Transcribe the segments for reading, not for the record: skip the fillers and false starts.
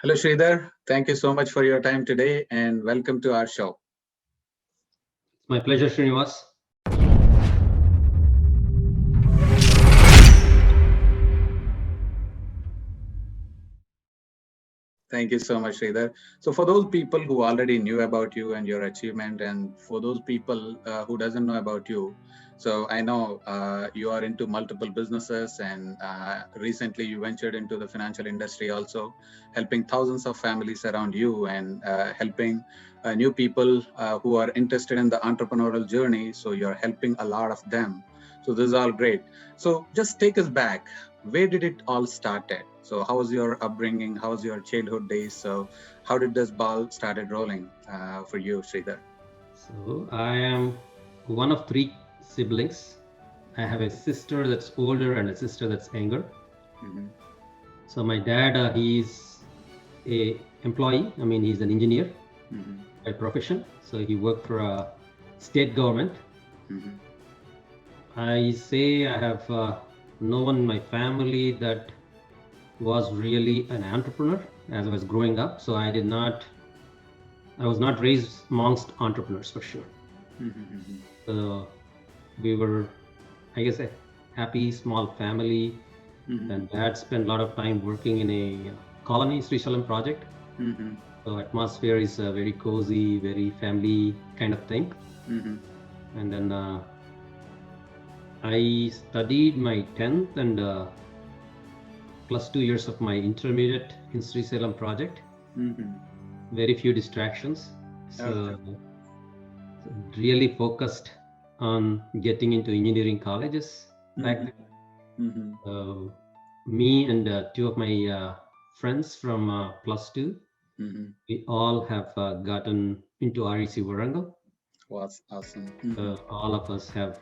Hello, Sridhar. Thank you so much for your time today and welcome to our show. My pleasure, Srinivas. Thank you so much, Sridhar. So, for those people who already knew about you and your achievement, and for those people who doesn't know about you, so I know you are into multiple businesses, and recently you ventured into the financial industry, also helping thousands of families around you and helping new people who are interested in the entrepreneurial journey. So, you're helping a lot of them. So, this is all great. So, just take us back. Where did it all started? So how was your upbringing? How was your childhood days? So how did this ball started rolling for you, Sridhar? So, I am one of three siblings. I have a sister that's older and a sister that's younger. Mm-hmm. So, my dad, he's a employee. I mean, he's an engineer Mm-hmm. by profession. So, he worked for a state government. Mm-hmm. I say I have no one in my family that was really an entrepreneur as I was growing up. So, I was not raised amongst entrepreneurs for sure. Mm-hmm. So we were, I guess, a happy small family. Mm-hmm. And dad spent a lot of time working in a colony, Sri Salam project. Mm-hmm. So atmosphere is very cozy, very family kind of thing. Mm-hmm. And then I studied my 10th and plus 2 years of my intermediate in Sri Salam project. Mm-hmm. Very few distractions. So Okay. really focused on getting into engineering colleges back then. Mm-hmm. Me and two of my friends from plus two, Mm-hmm. we all have gotten into REC Warangal. Was awesome. Mm-hmm. All of us have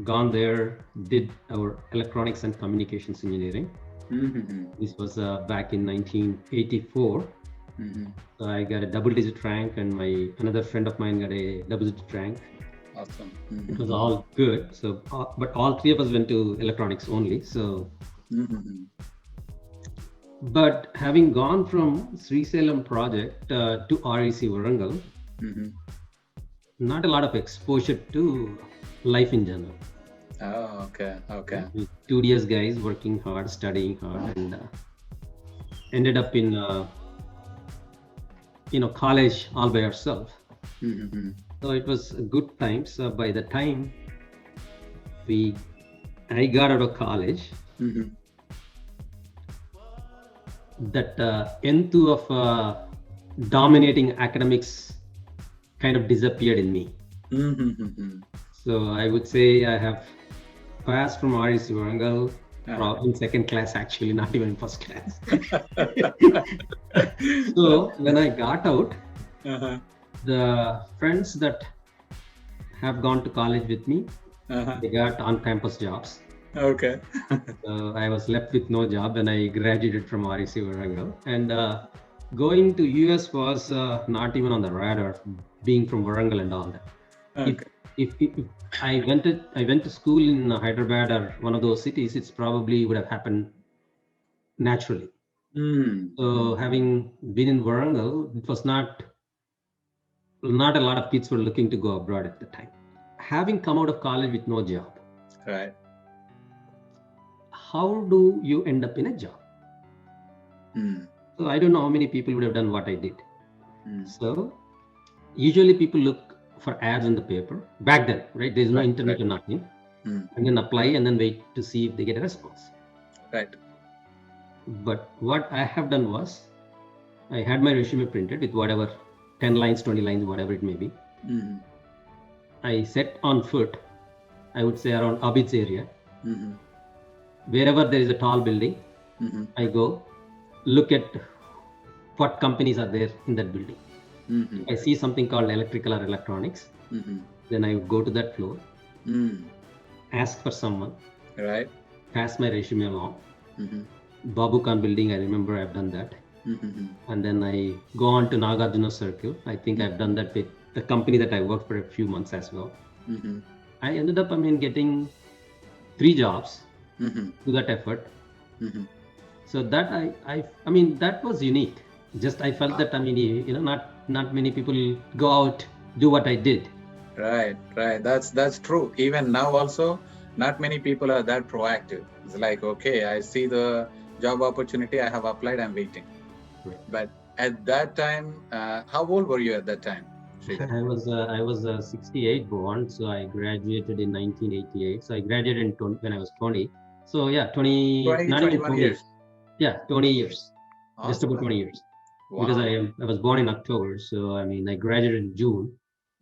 gone there, did our electronics and communications engineering. Mm-hmm. This was back in 1984. Mm-hmm. So I got a double-digit rank, and my another friend of mine got a double-digit rank. Awesome. It Mm-hmm. was all good. So, but all three of us went to electronics only. So, Mm-hmm. but having gone from Sri Salem project to REC Warangal, Mm-hmm. not a lot of exposure to life in general. Oh, okay. Okay. With studious guys working hard, studying hard, and ended up in college all by ourselves. Mm-hmm. So it was good times. By the time I got out of college, Mm-hmm. that enthu of dominating academics kind of disappeared in me. Mm-hmm. So I would say I have passed from REC Warangal in second class, actually, not even in first class. So when I got out, Uh-huh. the friends that have gone to college with me, Uh-huh. they got on-campus jobs. Okay. So I was left with no job when I graduated from REC Warangal. And going to US was not even on the radar, being from Warangal and all that. Okay. If I went to school in Hyderabad or one of those cities, it's probably would have happened naturally. Mm. So having been in Warangal, it was not a lot of kids were looking to go abroad at the time. Having come out of college with no job, Right. how do you end up in a job? Mm. So I don't know how many people would have done what I did. Mm. So usually people look for ads in the paper back then, right? There's no Right, internet right. or nothing, Mm. and then apply and then wait to see if they get a response. Right. But what I have done was I had my resume printed with whatever 10 lines, 20 lines, whatever it may be. Mm-hmm. I set on foot, I would say around Abid's area. Mm-hmm. Wherever there is a tall building, Mm-hmm. I go look at what companies are there in that building. Mm-hmm. I see something called electrical or electronics. Mm-hmm. Then I would go to that floor, Mm. ask for someone, Right. pass my resume along. Mm-hmm. Babu Khan building, I remember I've done that. Mm-hmm. And then I go on to Nagarjuna Circle. I think I've done that with the company that I worked for a few months as well. Mm-hmm. I ended up, getting 3 jobs Mm-hmm. to that effort. Mm-hmm. So that I mean, that was unique. Just I felt that, I mean, not many people go out, do what I did. Right, right. That's true. Even now also, not many people are that proactive. It's like, okay, I see the job opportunity, I have applied, I'm waiting. Right. But at that time, how old were you at that time, Sridhar? I was 68 born, so I graduated in 1988. So I graduated when I was 20. So yeah, 20, 20, not even 21 20. years. Yeah, 20 years, just about Awesome. 20 years. Because Wow. I was born in October, so I mean I graduated in June,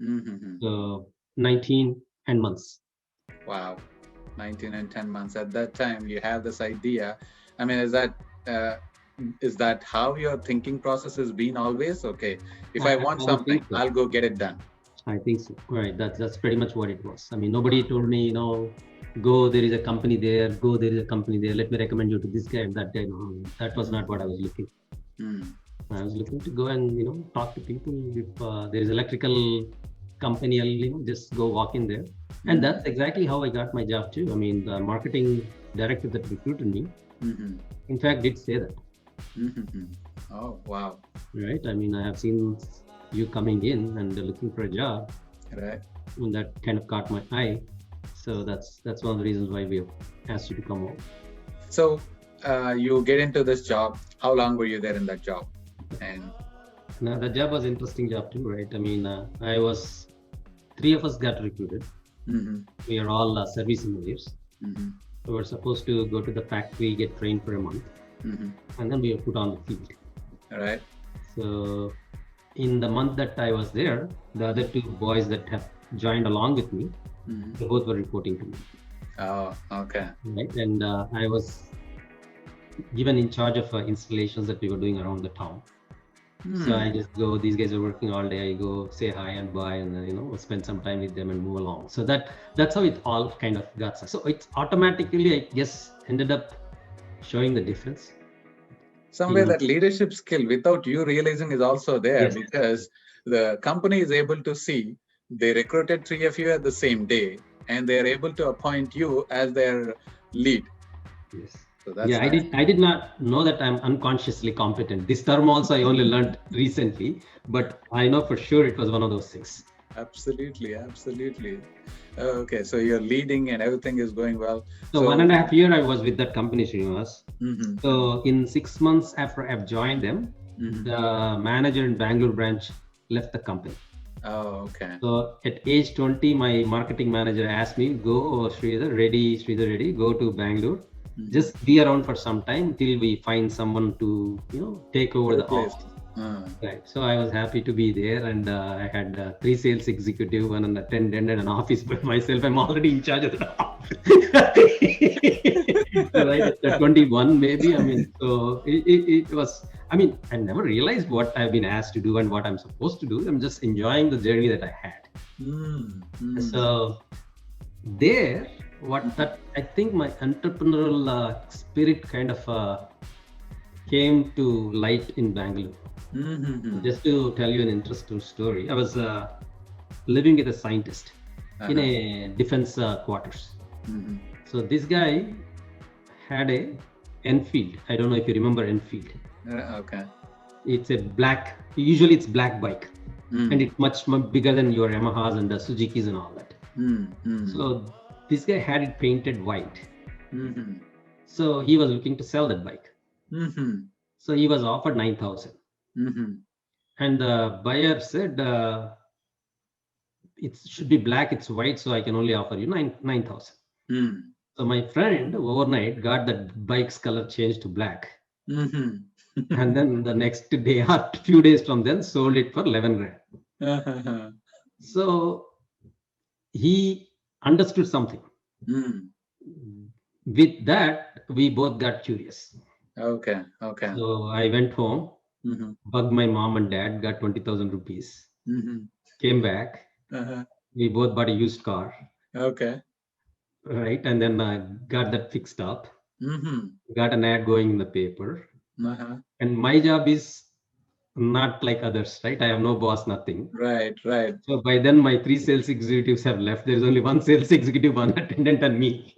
Mm-hmm. so 19 and months. Wow. 19 and 10 months. At that time, you have this idea. I mean, uh, is that how your thinking process has been always? Okay, if I want I would something, think so. I'll go get it done. I think so. Right. That's pretty much what it was. I mean, nobody told me, go, there is a company there, go, there is a company there. Let me recommend you to this guy and that guy. No, that was not what I was looking. Mm. I was looking to go and, talk to people. If there is electrical company, I'll, just go walk in there. And that's exactly how I got my job too. I mean, the marketing director that recruited me, Mm-hmm. in fact, did say that. Mm-hmm. Oh, wow. Right. I mean, I have seen you coming in and looking for a job. Right. And that kind of caught my eye. So that's one of the reasons why we asked you to come over. So you get into this job. How long were you there in that job? And Now the job was interesting job too, right? I mean, three of us got recruited. mm-hmm. We are all service engineers. Mm-hmm. So we're supposed to go to the factory, get trained for a month, Mm-hmm. and then we were put on the field. All right. So in the month that I was there, the other two boys that have joined along with me, Mm-hmm. they both were reporting to me. Oh, okay. Right. And I was given in charge of installations that we were doing around the town. So I just go, these guys are working all day. I go say hi and bye, and then, spend some time with them and move along. So that's how it all kind of got. So it's automatically, I guess, ended up showing the difference. Somewhere that leadership skill without you realizing is also there. Yes. Because the company is able to see they recruited three of you at the same day and they're able to appoint you as their lead. Yes. So that's yeah, nice. I did not know that I'm unconsciously competent. This term also I only learned recently, but I know for sure it was one of those things. Absolutely. Okay, so you're leading and everything is going well. So 1.5 years I was with that company, Srinivas. Mm-hmm. So in 6 months after I've joined them, Mm-hmm. the manager in Bangalore branch left the company. Oh, okay. So at age 20, my marketing manager asked me, go, Sridhar, ready, go to Bangalore. Mm-hmm. Just be around for some time till we find someone to, take over the office. Right. So I was happy to be there, and I had 3 sales executive, and an attendant, and an office by myself. I'm already in charge of the office. Right at 21, maybe. I mean, so it was. I mean, I never realized what I've been asked to do and what I'm supposed to do. I'm just enjoying the journey that I had. Mm-hmm. So there, I think my entrepreneurial spirit kind of came to light in Bangalore. Mm-hmm. Just to tell you an interesting story, I was living with a scientist in a defense quarters. Mm-hmm. So this guy had a Enfield. I don't know if you remember Enfield. Okay. It's usually it's black bike. And it's much bigger than your Yamahas and the Suzukis and all that. So this guy had it painted white. So he was looking to sell that bike. So he was offered 9,000. And the buyer said, it should be black, it's white, so I can only offer you 9,000. So my friend overnight got that bike's color changed to black. And then the next day or few days from then sold it for 11 grand. So he understood something. With that, we both got curious. Okay. So I went home, bugged my mom and dad, got 20,000 rupees, came back. We both bought a used car. Okay. Right. And then got that fixed up, got an ad going in the paper. And my job is not like others, right? I have no boss, nothing. Right. So by then my 3 sales executives have left. There's only 1 sales executive, 1 attendant, and me.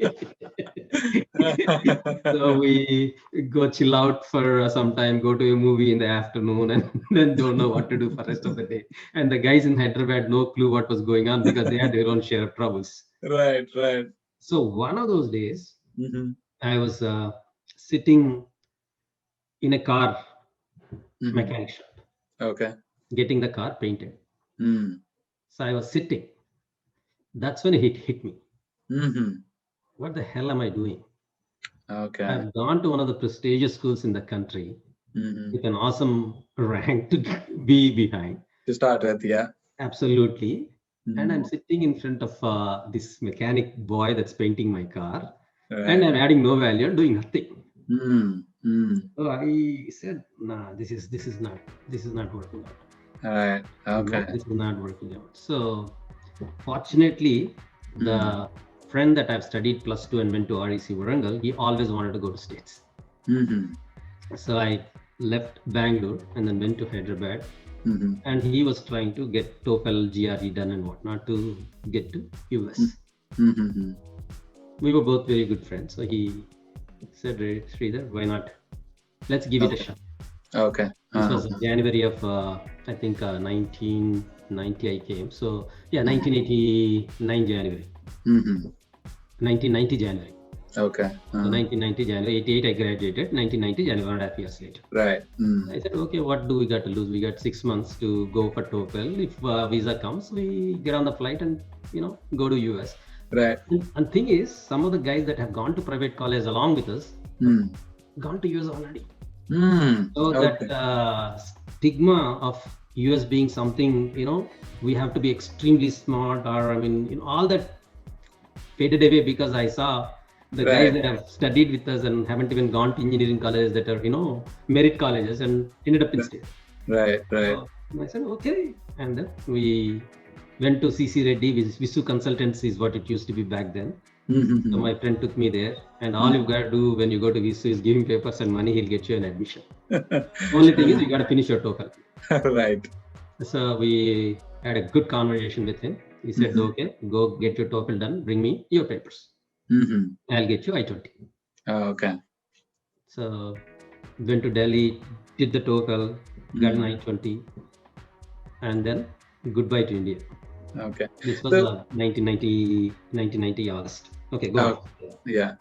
So we go chill out for some time, go to a movie in the afternoon, and then don't know what to do for rest of the day. And the guys in Hyderabad no clue what was going on because they had their own share of troubles. Right, right. So one of those days, Mm-hmm. I was sitting in a car Mm-hmm. mechanic shop, Okay. getting the car painted. Mm. So I was sitting. That's when it hit me. Mm-hmm. What the hell am I doing? Okay. I've gone to one of the prestigious schools in the country Mm-hmm. with an awesome rank to be behind. To start with, yeah. Absolutely. And I'm Mm. sitting in front of this mechanic boy that's painting my car, and Right. I'm adding no value and doing nothing. Mm. Mm. So I said, nah, this is not working out. Right. Okay. This is not working out. So fortunately, the friend that I've studied +2 and went to REC Warangal, he always wanted to go to States. Mm-hmm. So I left Bangalore and then went to Hyderabad, Mm-hmm. and he was trying to get TOEFL, GRE done and whatnot to get to US. Mm-hmm. We were both very good friends. So he said, Sridhar, why not? Let's give it a shot. Okay. This was January of, I think, 1990 I came. So yeah, 1989 January. Mm-hmm. 1990 January. Okay. So 1990 January, 88 I graduated, 1990 January, 1.5 years later. Right. I said, okay, what do we got to lose? We got 6 months to go for TOEFL. If visa comes, we get on the flight and, go to US. Right. And thing is, some of the guys that have gone to private college along with us, gone to US already. So that stigma of US being something, we have to be extremely smart, or all that faded away because I saw the guys that have studied with us and haven't even gone to engineering colleges that are, merit colleges and ended up in state. Right. So I said, okay. And then we went to CC Reddy, Visu Consultants is what it used to be back then. So my friend took me there, and all you got to do when you go to Visu is give him papers and money, he'll get you an admission. Only thing is you got to finish your TOEFL. Right. So we had a good conversation with him. He said, okay, go get your TOEFL done, bring me your papers. I'll get you I-20. Okay. So went to Delhi, did the TOEFL, got an I-20, and then goodbye to India. Okay. This was 1990 August. Okay, go on. Yeah,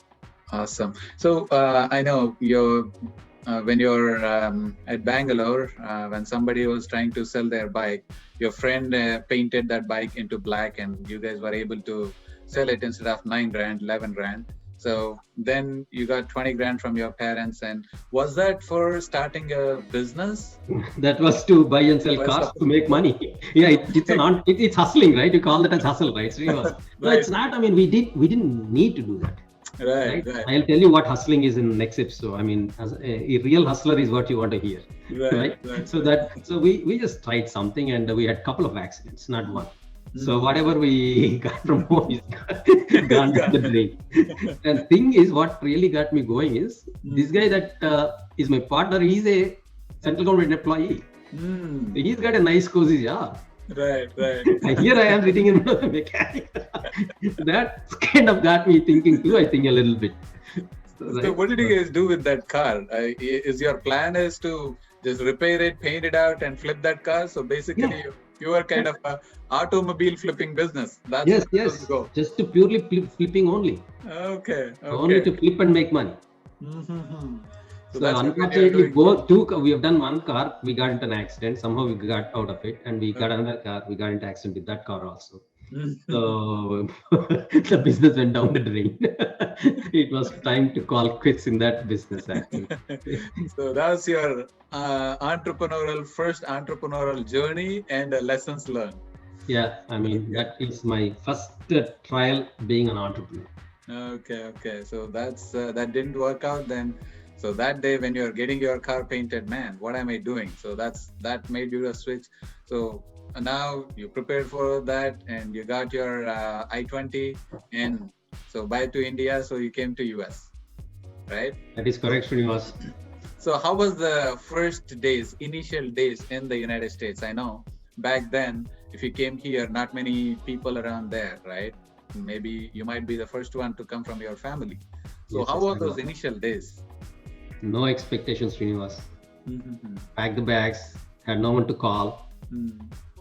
awesome. So I know when you're at Bangalore, when somebody was trying to sell their bike, your friend painted that bike into black, and you guys were able to sell it instead of 9 Rand, 11 Rand. So then you got 20 grand from your parents. And was that for starting a business? That was to buy and sell cars to make money. Yeah, it's hustling, right? You call that as hustle, right? So no, it's not. We didn't need to do that. Right. I'll tell you what hustling is in next episode. As a real hustler is what you want to hear, right? So we just tried something, and we had a couple of accidents, not one. So whatever we got from home is gone down the drain. And thing is, what really got me going is this guy that is my partner. He's a central government employee. He's got a nice cozy job. Right. Here I am sitting in front of a mechanic. That kind of got me thinking too, I think, a little bit. So what did you guys do with that car? Is your plan is to just repair it, paint it out, and flip that car? So basically, you are kind of a automobile flipping business. That's yes. Just to purely flipping only. Okay. Only to flip and make money. So unfortunately, we have done one car, we got into an accident. Somehow we got out of it, and we got another car, we got into accident with that car also. So the business went down the drain. It was time to call quits in that business, actually. So that's your first entrepreneurial journey and lessons learned. Yeah, that is my first trial being an entrepreneur. Okay. So that didn't work out then. So that day when you're getting your car painted, man, what am I doing? So that made you a switch. So now you prepared for that, and you got your I-20, and so back to India. So you came to US, right? That is correct, Srinivas. So how was the initial days in the United States? I know back then, if you came here, not many people around there, right? maybe you might be the first one to come from your family. So Yes, how yes, were I those know. initial days? No expectations, Srinivas. Mm-hmm. Packed the bags, had no one to call,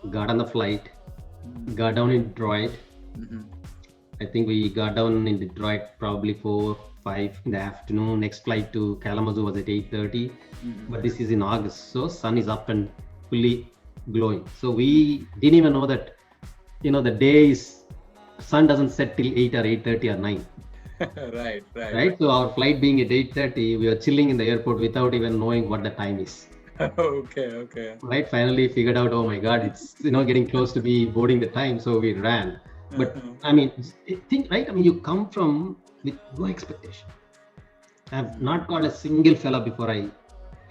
got on the flight, got down in Detroit. Mm-hmm. I think we got down in Detroit probably 4, 5 in the afternoon. Next flight to Kalamazoo was at 8:30. Mm-hmm. But this is in August, so sun is up and fully glowing. So we didn't even know that, the day is, sun doesn't set till 8 or 8:30 or 9. Right, right. Right? So our flight being at 8:30, we were chilling in the airport without even knowing what the time is. Okay, okay. Right? Finally figured out, oh my God, it's getting close to be boarding the time, so we ran. But I mean, think, right? I mean, you come from with no expectation. I've not got a single fella before I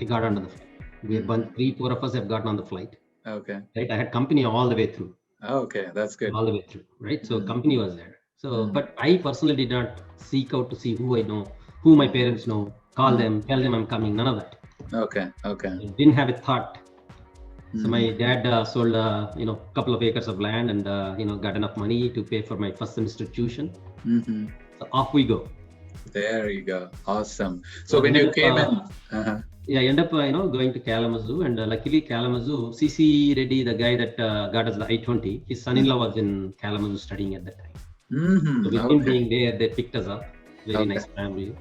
got onto the flight. We had 3, 4 of us have gotten on the flight. Okay. Right? I had company all the way through. Okay, that's good. All the way through, right? So company was there. So, but I personally did not seek out to see who I know, who my parents know, call them, tell them I'm coming, none of that. Okay, okay. I didn't have a thought. So my dad sold, couple of acres of land and, got enough money to pay for my first semester tuition. So off we go. There you go. Awesome. So when you came in, yeah, I end up, going to Kalamazoo, and luckily Kalamazoo, CC Reddy, the guy that got us the I-20, his son-in-law was in Kalamazoo studying at that time. So with him being there, they picked us up. Very nice family.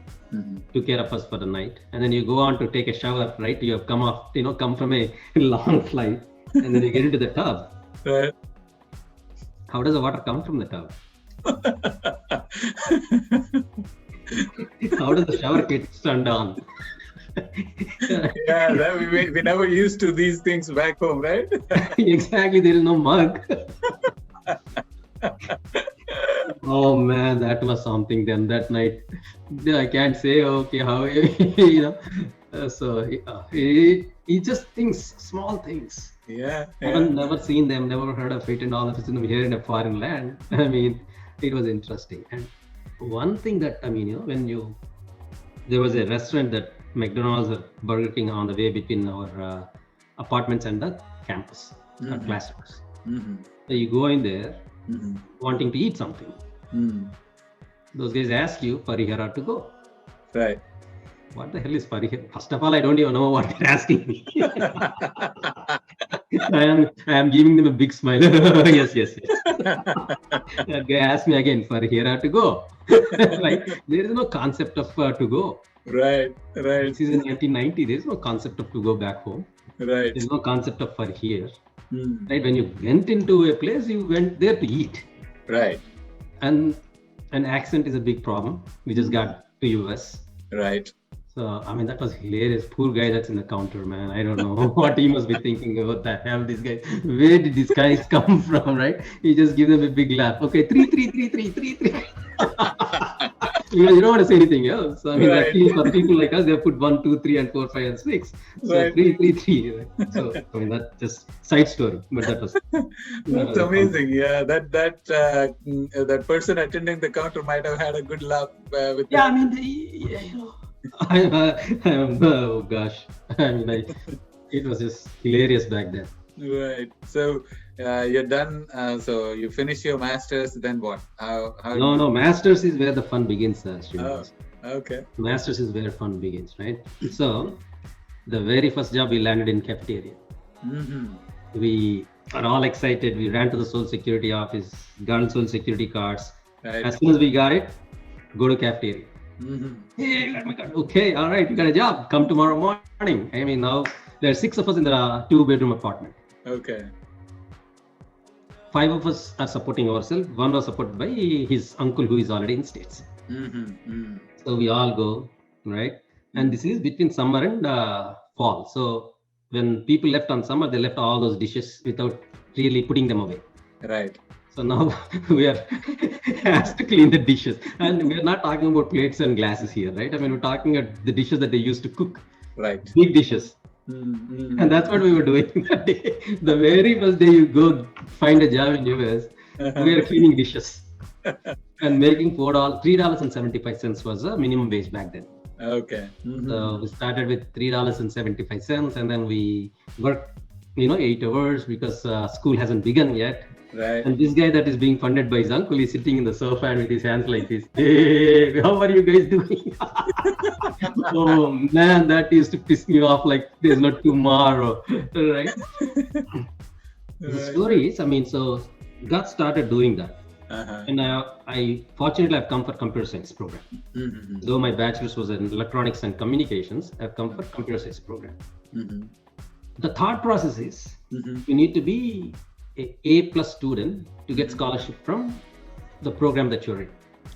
Took care of us for the night, and then you go on to take a shower, right? You have come from a long flight, and then you get into the tub. Right. How does the water come from the tub? How does the shower get turned on? Yeah, we never used to these things back home, right? Exactly, there is no mug. Oh man, that was something. Then that night, I can't say okay how so he just thinks small things. Yeah. I've never seen them, never heard of it, and all of a sudden here in a foreign land. I mean, it was interesting. And one thing that there was a restaurant that McDonald's or Burger King on the way between our apartments and the campus, our classrooms. So you go in there wanting to eat something. Those guys ask you, Parihara to go. Right. What the hell is Parihara? First of all, I don't even know what they're asking me. I am giving them a big smile. Yes. That guy asked me again, Parihara to go. Right? There is no concept of to go. Right. This is in 1990. There is no concept of to go back home. Right. There is no concept of for here. Right? When you went into a place, you went there to eat. Right. And an accent is a big problem. We just got to US. Right. So, I mean, that was hilarious. Poor guy that's in the counter, man. I don't know what he must be thinking about the hell this guy. Where did these guys come from, right? He just give them a big laugh. Okay, 3. You don't want to say anything else. I mean, actually, for people like us, they put 1, 2, 3, and 4, 5, and 6. So 3. Right? So, I mean, that's just side story. But that was that's amazing. Yeah, that person attending the counter might have had a good laugh with. Yeah, I mean, oh gosh, I mean, it was just hilarious back then. Right. So you're done. So you finish your masters. Then what? How? No. Masters is where the fun begins, Srinivas. Okay. Masters is where fun begins, right? So the very first job we landed in cafeteria. We are all excited. We ran to the Social Security office, got Social Security cards. Right. As soon as we got it, go to cafeteria. Hey, oh my God. Okay, all right, you got a job. Come tomorrow morning. I mean, now there are 6 of us in the 2-bedroom apartment. Okay. 5 of us are supporting ourselves. 1 was supported by his uncle who is already in States. So we all go, right? And this is between summer and fall. So when people left on summer, they left all those dishes without really putting them away. Right. So now we are asked to clean the dishes. And we're not talking about plates and glasses here, right? I mean, we're talking about the dishes that they used to cook. Right. Big dishes. And that's what we were doing that day. The very first day you go find a job in US, we are cleaning dishes and making $3.75 was a minimum wage back then. Okay. So we started with $3.75 and then we worked, 8 hours because school hasn't begun yet. Right. And this guy that is being funded by his uncle is sitting in the sofa and with his hands like this. Hey, how are you guys doing? Oh man, that used to piss me off like there's no tomorrow, right? The Right. story is, I mean, so got started doing that, Uh-huh. and I fortunately I've come for computer science program. Mhm. Though my bachelor's was in electronics and communications, I've come for computer science program. Mhm. The thought process is Mhm. you need to be a A+ student to get scholarship from the program that you're in.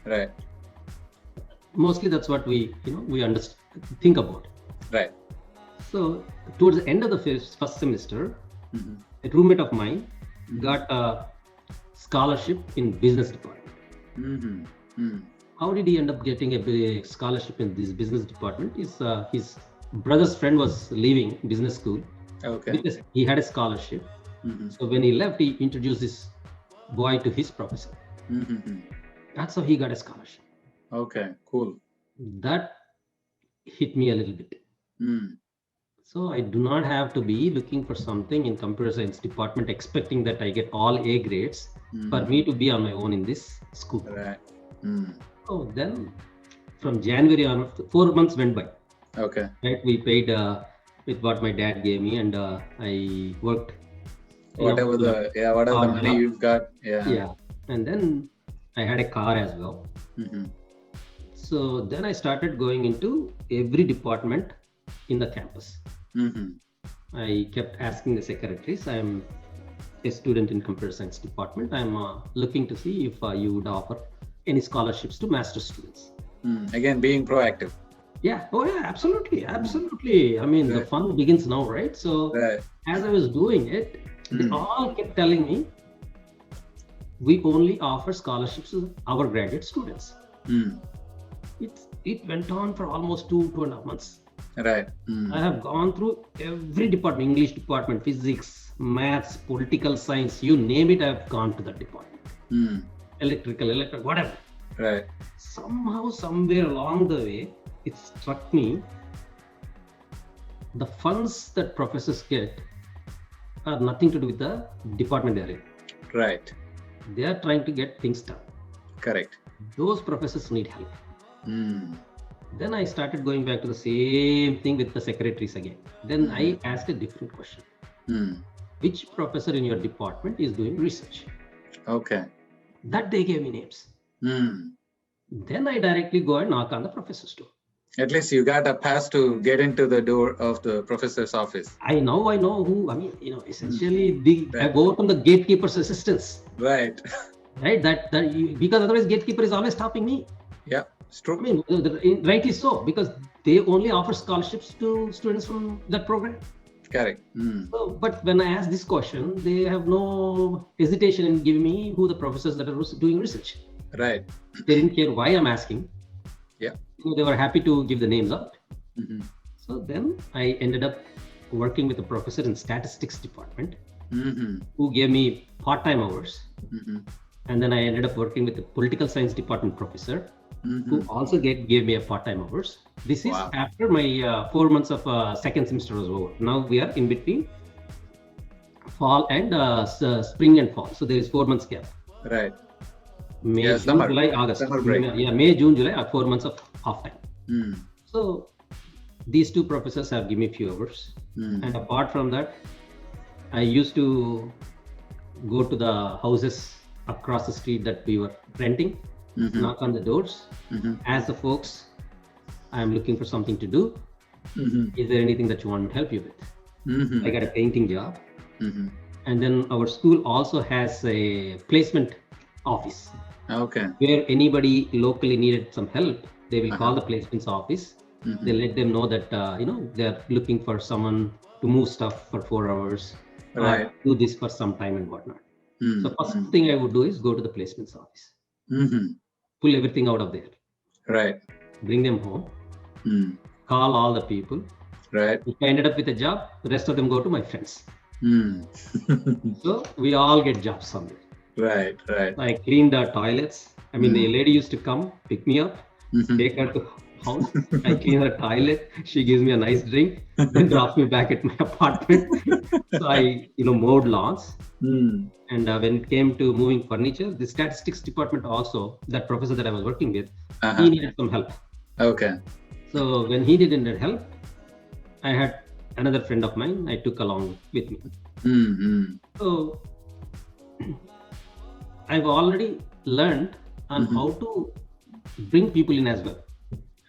Right. Mostly that's what we think about. Right. So towards the end of the first semester, Mhm. a roommate of mine got a scholarship in business department. Mhm. Mhm. How did he end up getting a scholarship in this business department? His brother's friend was leaving business school Okay. because he had a scholarship. Mhm. So when he left, he introduced this boy to his professor. Mhm. That's how he got a scholarship. Okay. Cool. That hit me a little bit. Mm. So I do not have to be looking for something in computer science department expecting that I get all A grades for me to be on my own in this school. Right. Mm. So then from January on, 4 months went by. Okay. Right, we paid with what my dad gave me, and I worked. Whatever the money you've got. Yeah. Yeah, and then I had a car as well. Mhm. So then I started going into every department in the campus. Mhm. I kept asking the secretaries, I'm a student in computer science department. I'm looking to see if you would offer any scholarships to master's students. Again, being proactive. Yeah. Oh yeah, absolutely. Absolutely. I mean, the Right. fun begins now, right? So Right. as I was doing it, they all kept telling me, we only offer scholarships to our graduate students. Mm. It went on for almost 2.5 months. Right. I have gone through every department, English department, physics, maths, political science, you name it, I've gone to that department. Mm. Electrical, whatever. Right. Somehow, somewhere along the way, it struck me, the funds that professors get are nothing to do with the department they're in. Right. They are trying to get things done. Correct. Those professors need help. Mm. Then I started going back to the same thing with the secretaries again. Then I asked a different question. Mm. Which professor in your department is doing research? Okay. That they gave me names. Mm. Then I directly go and knock on the professor's door. At least you got a pass to get into the door of the professor's office. I know who, I mean, essentially I go from the gatekeeper's assistance. Right. Right? Because otherwise gatekeeper is always stopping me. Yeah, it's true. I mean, rightly so, because they only offer scholarships to students from that program. Correct. Mm. So, but when I ask this question, they have no hesitation in giving me who the professors that are doing research. Right. They didn't care why I'm asking. Yeah. They were happy to give the names out. Mm-hmm. So then I ended up working with a professor in statistics department who gave me part-time hours. Mm-hmm. And then I ended up working with the political science department professor who also gave me a part-time hours. This is after my 4 months of second semester was over. Now we are in between fall and spring and fall. So there is 4 months gap. Right. May, June, summer. July, August. Summer break. Yeah, May, June, July are 4 months of half time. Mm. So these two professors have given me a few hours. And apart from that, I used to go to the houses across the street that we were renting, knock on the doors, ask the folks, I'm looking for something to do. Is there anything that you want to help you with? I got a painting job. And then our school also has a placement office. Okay. Where anybody locally needed some help, they will call the placements office. They let them know that they're looking for someone to move stuff for 4 hours, Right. do this for some time and whatnot. So first thing I would do is go to the placements office, pull everything out of there, Right. bring them home, call all the people. Right. If I ended up with a job, the rest of them go to my friends. Mm. So we all get jobs somewhere. Right. Right. I cleaned the toilets. I mean, the lady used to come, pick me up, take her to house. I clean her toilet. She gives me a nice drink, then drops me back at my apartment. So I, mowed lawns. Hmm. And when it came to moving furniture, the statistics department also, that professor that I was working with, he needed some help. Okay. So when he didn't need help, I had another friend of mine I took along with me. Mm-hmm. So I've already learned on Mhm. how to bring people in as well.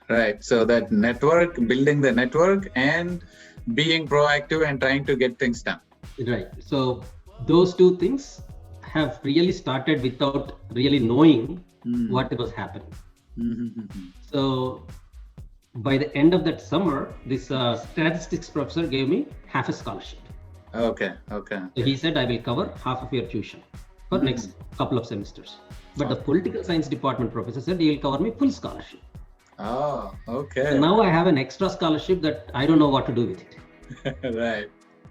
Right. So that network, building the network and being proactive and trying to get things done. Right. So those two things have really started without really knowing what was happening. Mm-hmm. So by the end of that summer, this statistics professor gave me half a scholarship. Okay. Okay. So he said, I will cover half of your tuition for next couple of semesters. But the political science department professor said, he will cover me full scholarship. Oh, okay. So now I have an extra scholarship that I don't know what to do with it. Right.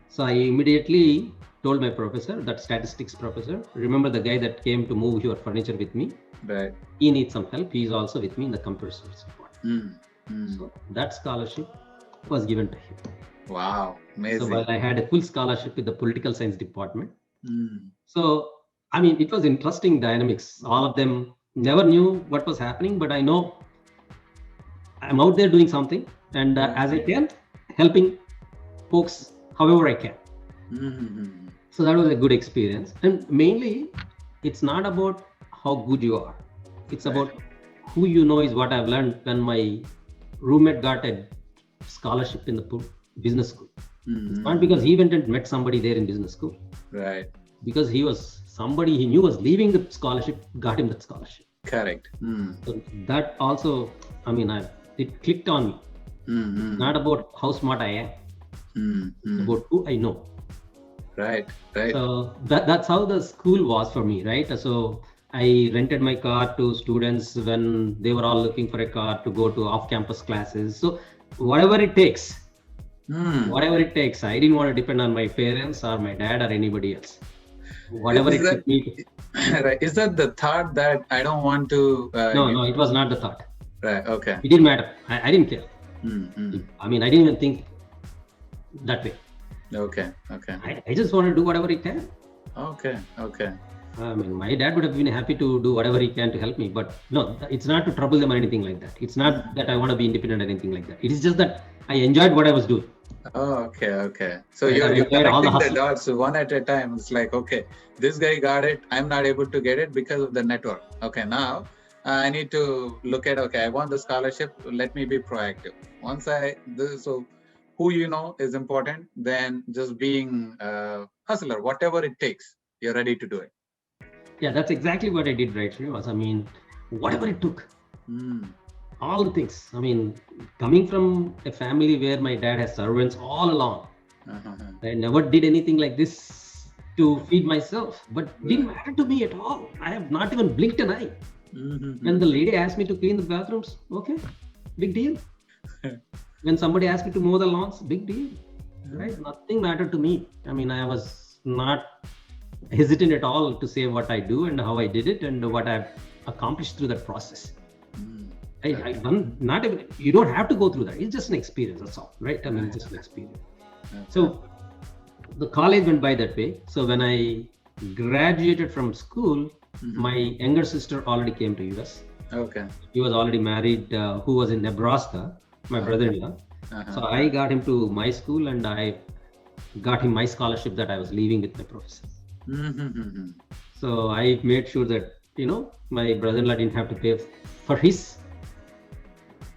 So I immediately told my professor, that statistics professor, remember the guy that came to move your furniture with me? Right. He needs some help. He is also with me in the computer science department. So that scholarship was given to him. Wow. Amazing. So while I had a full scholarship with the political science department. So, I mean, it was interesting dynamics. All of them never knew what was happening, but I know I'm out there doing something, and as I can, helping folks however I can. So that was a good experience. And mainly, it's not about how good you are. It's about who you know is what I've learned when my roommate got a scholarship in the business school. It's not because he went and met somebody there in business school. Right. Because he was somebody he knew was leaving the scholarship, got him that scholarship. Correct. So that also, I mean, it clicked on me. Not about how smart I am, it's about who I know. Right. Right. So that's how the school was for me, right? So I rented my car to students when they were all looking for a car to go to off-campus classes. So whatever it takes, I didn't want to depend on my parents or my dad or anybody else. Whatever it took me to. Right. Is that the thought that I don't want to? No, it was not the thought. Right. Okay. It didn't matter. I didn't care. I mean, I didn't even think that way. Okay. Okay. I just want to do whatever I can. Okay. Okay. I mean, my dad would have been happy to do whatever he can to help me, but no, it's not to trouble them or anything like that. It's not that I want to be independent or anything like that. It is just that I enjoyed what I was doing. Oh, okay. Okay. So you're connecting the dots one at a time. It's like, okay, this guy got it. I'm not able to get it because of the network. Okay. Now I need to look at, okay, I want the scholarship. Let me be proactive. Once so who you know is important, then just being a hustler, whatever it takes, you're ready to do it. Yeah, that's exactly what I did, right, Srinivas? I mean, whatever it took, all the things. I mean, coming from a family where my dad has servants all along, I never did anything like this to feed myself, but it didn't matter to me at all. I have not even blinked an eye. When the lady asked me to clean the bathrooms, okay, big deal. When somebody asked me to mow the lawns, big deal, right? Nothing mattered to me. I mean, I was not hesitant at all to say what I do and how I did it and what I've accomplished through that process. Not even, you don't have to go through that. It's just an experience, that's all, right? I mean, it's just an experience. So the college went by that way. So when I graduated from school, my younger sister already came to US. Okay. He was already married, who was in Nebraska, my brother-in-law. So I got him to my school and I got him my scholarship that I was leaving with my professor. So I made sure that, my brother-in-law didn't have to pay for his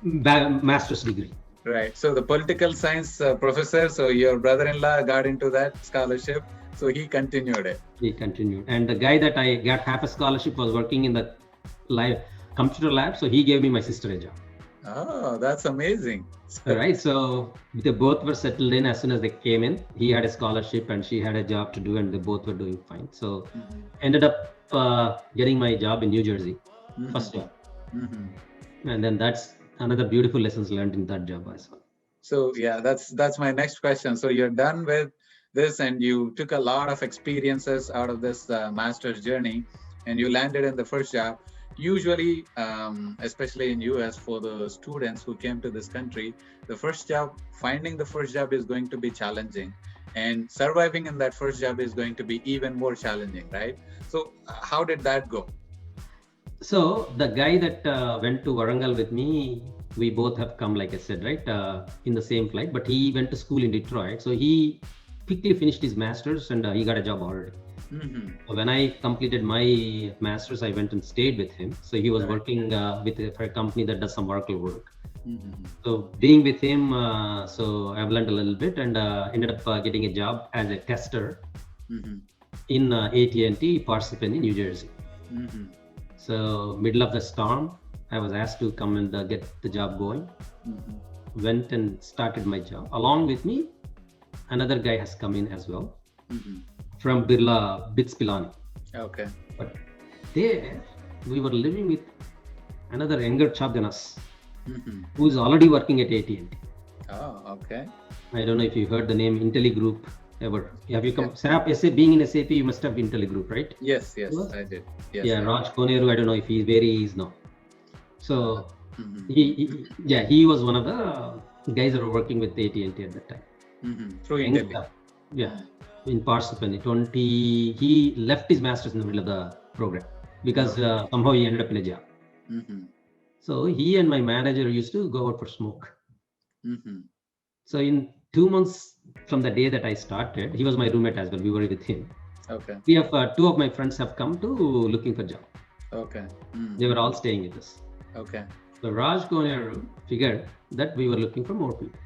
master's degree. Right. So the political science professor, so your brother-in-law got into that scholarship. So he continued it. He continued. And the guy that I got half a scholarship was working in the computer lab. So he gave me my sister a job. Oh, that's amazing. All right. So they both were settled in as soon as they came in. He had a scholarship and she had a job to do and they both were doing fine. So ended up getting my job in New Jersey, first job. And then that's another beautiful lessons learned in that job as well. So yeah, that's my next question. So you're done with this and you took a lot of experiences out of this master's journey and you landed in the first job. usually, especially in US, for the students who came to this country, finding the first job is going to be challenging, and surviving in that first job is going to be even more challenging, right? So, how did that go? So the guy that went to Warangal with me, we both have come, like I said, right, in the same flight. But he went to school in Detroit, so he quickly finished his masters and he got a job already. Mm-hmm. So when I completed my masters, I went and stayed with him. So he was Right. working for a company that does some Oracle work. Mm-hmm. So being with him, so I've learned a little bit and ended up getting a job as a tester Mm-hmm. in AT&T Parsippany, New Jersey. Mm-hmm. So middle of the storm, I was asked to come and get the job going. Mm-hmm. Went and started my job. Along with me, another guy has come in as well Mm-hmm. from Birla Bits Pilani. Okay. But there, we were living with another younger chap than us, Mm-hmm. who is already working at AT&T. Oh, okay. I don't know if you heard the name IntelliGroup ever. Have you come? SAP, being in SAP, you must have IntelliGroup, right? Yes, Yes. I did. Yes. Yeah, I Raj Koneru, I don't know if where he is now. So Mm-hmm. he was one of the guys that were working with AT&T at that time. Mm-hmm. Through Young Intelli. chap. Yeah, in Parsippany, he left his masters in the middle of the program because somehow he ended up in a job. Mm-hmm. So he and my manager used to go out for smoke. Mm-hmm. So in 2 months from the day that I started, he was my roommate as well. We were with him. Okay. We have two of my friends have come to looking for job. Okay. Mm-hmm. They were all staying with us. Okay. So Raj Koneru figured that we were looking for more people.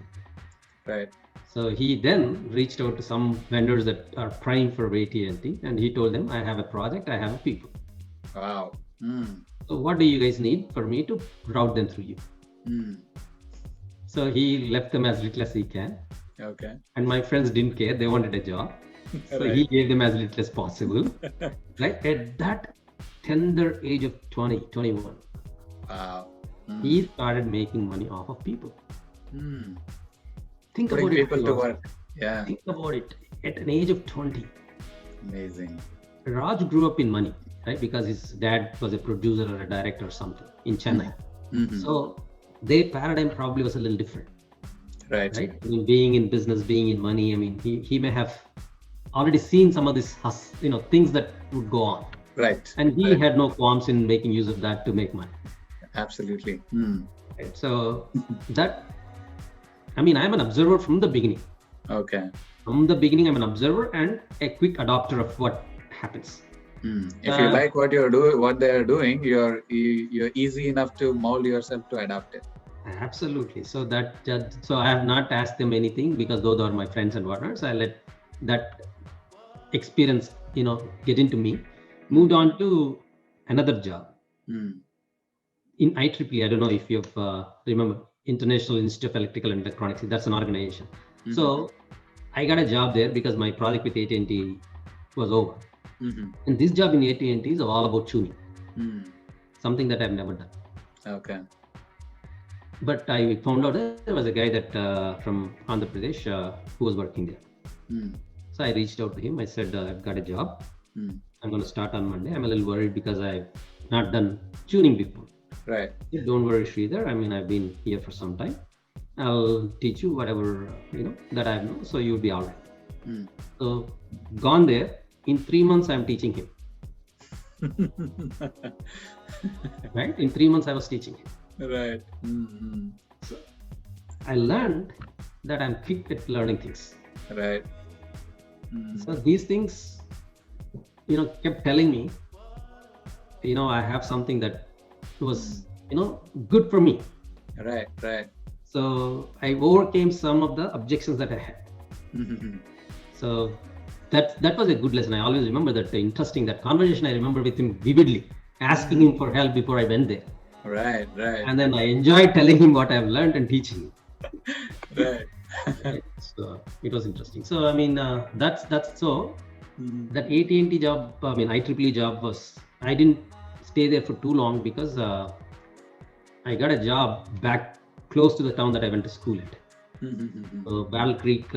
Right. So he then reached out to some vendors that are prime for AT&T, and he told them, I have a project, I have people. Wow. Mm. So what do you guys need for me to route them through you? Mm. So he left them as little as he can. Okay. And my friends didn't care, they wanted a job. So Right. he gave them as little as possible. Right? At that tender age of 20, 21, Wow. Mm. he started making money off of people. Mm. Think Putting about it. people to work. Yeah. Think about it. At an age of 20, Amazing. Raj grew up in money, right? Because his dad was a producer or a director or something in Chennai. Mm-hmm. So their paradigm probably was a little different, Right. right? I mean, being in business, being in money, I mean, he may have already seen some of this, things that would go on. Right. And he Right. had no qualms in making use of that to make money. Absolutely. Mm. Right? So that, I mean, I'm an observer from the beginning. Okay. From the beginning, I'm an observer and a quick adopter of what happens. Mm. If you like what what they are doing, you're easy enough to mold yourself to adapt it. Absolutely. So so I have not asked them anything because those are my friends and whatnot. So I let that experience, get into me. Moved on to another job Mm. in IEEE. I don't know if you've remember International Institute of Electrical and Electronics. That's an organization. Mm-hmm. So I got a job there because my project with AT&T was over. Mm-hmm. And this job in AT&T is all about tuning, something that I've never done. Okay. But I found out there was a guy that from Andhra Pradesh who was working there. Mm. So I reached out to him. I said, I've got a job. Mm. I'm going to start on Monday. I'm a little worried because I've not done tuning before. Right. Said, don't worry, Sridhar. I mean, I've been here for some time. I'll teach you whatever, that I know. So you'll be all right. Mm. So gone there. In 3 months, I'm teaching him. Right? In 3 months, I was teaching him. Right. Mm-hmm. So I learned that I'm quick at learning things. Right. Mm. So these things, kept telling me, I have something that was, good for me. Right. Right. So I overcame some of the objections that I had. Mm-hmm. So that was a good lesson. I always remember that conversation I remember with him vividly, asking him for help before I went there. Right. Right. And then I enjoyed telling him what I've learned and teaching him. Right. So it was interesting. So I mean, that's so. Mm-hmm. That AT&T job, IEEE job I didn't stay there for too long because I got a job back close to the town that I went to school at. Mm-hmm. So Battle Creek,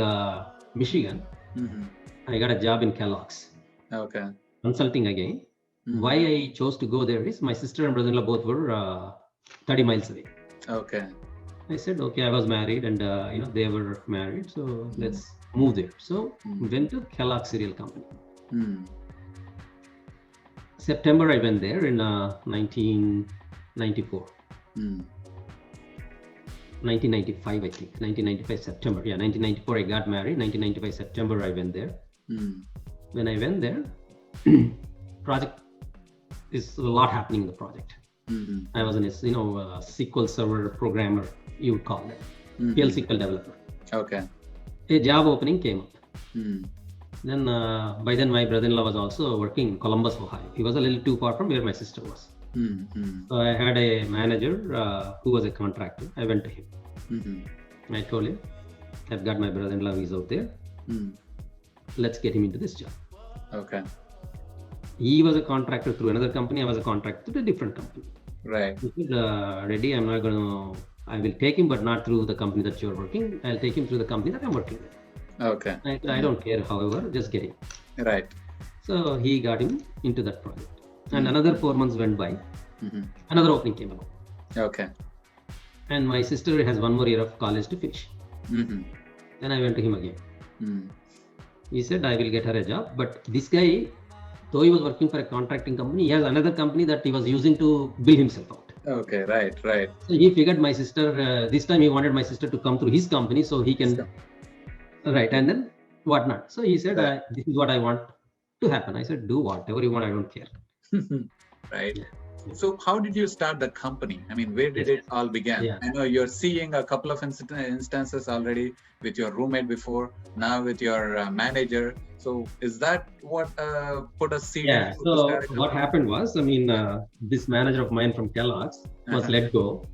Michigan. Mm-hmm. I got a job in Kellogg's. Okay. Consulting again. Why I chose to go there is my sister and brother-in-law both were 30 miles away. Okay. I said, okay, I was married and they were married, so let's move there. So went to Kellogg Cereal Company. September I went there in 1994. 1995, I think. 1995 September. Yeah, 1994 I got married. 1995 September I went there. When I went there, project is a lot happening in the project. I was a SQL Server programmer, you would call it, PL SQL developer. Okay. A job opening came up. Then by then my brother-in-law was also working in Columbus, Ohio. He was a little too far from where my sister was. So I had a manager who was a contractor. I went to him. I told him, I've got my brother-in-law, he's out there. Let's get him into this job. Okay. He was a contractor through another company. I was a contractor through a different company. Right. He said, Reddy, I will take him, but not through the company that you're working. I'll take him through the company that I'm working with. Okay. I don't care, however, just get him. Right. So he got him into that project. And another 4 months went by. Another opening came along. Okay. And my sister has 1 more year of college to finish. Then I went to him again. He said, I will get her a job. But this guy, though he was working for a contracting company, he has another company that he was using to bill himself out. Okay, right. So he figured my sister, this time he wanted my sister to come through his company so he can, right, and then whatnot. So he said, this is what I want to happen. I said, do whatever you want, I don't care. Right. So how did you start the company? I mean, where did it all begin? I know you're seeing a couple of instances already with your roommate before, now with your manager. So is that what put a seed? Yeah. So what happened was, this manager of mine from Kellogg's was let go.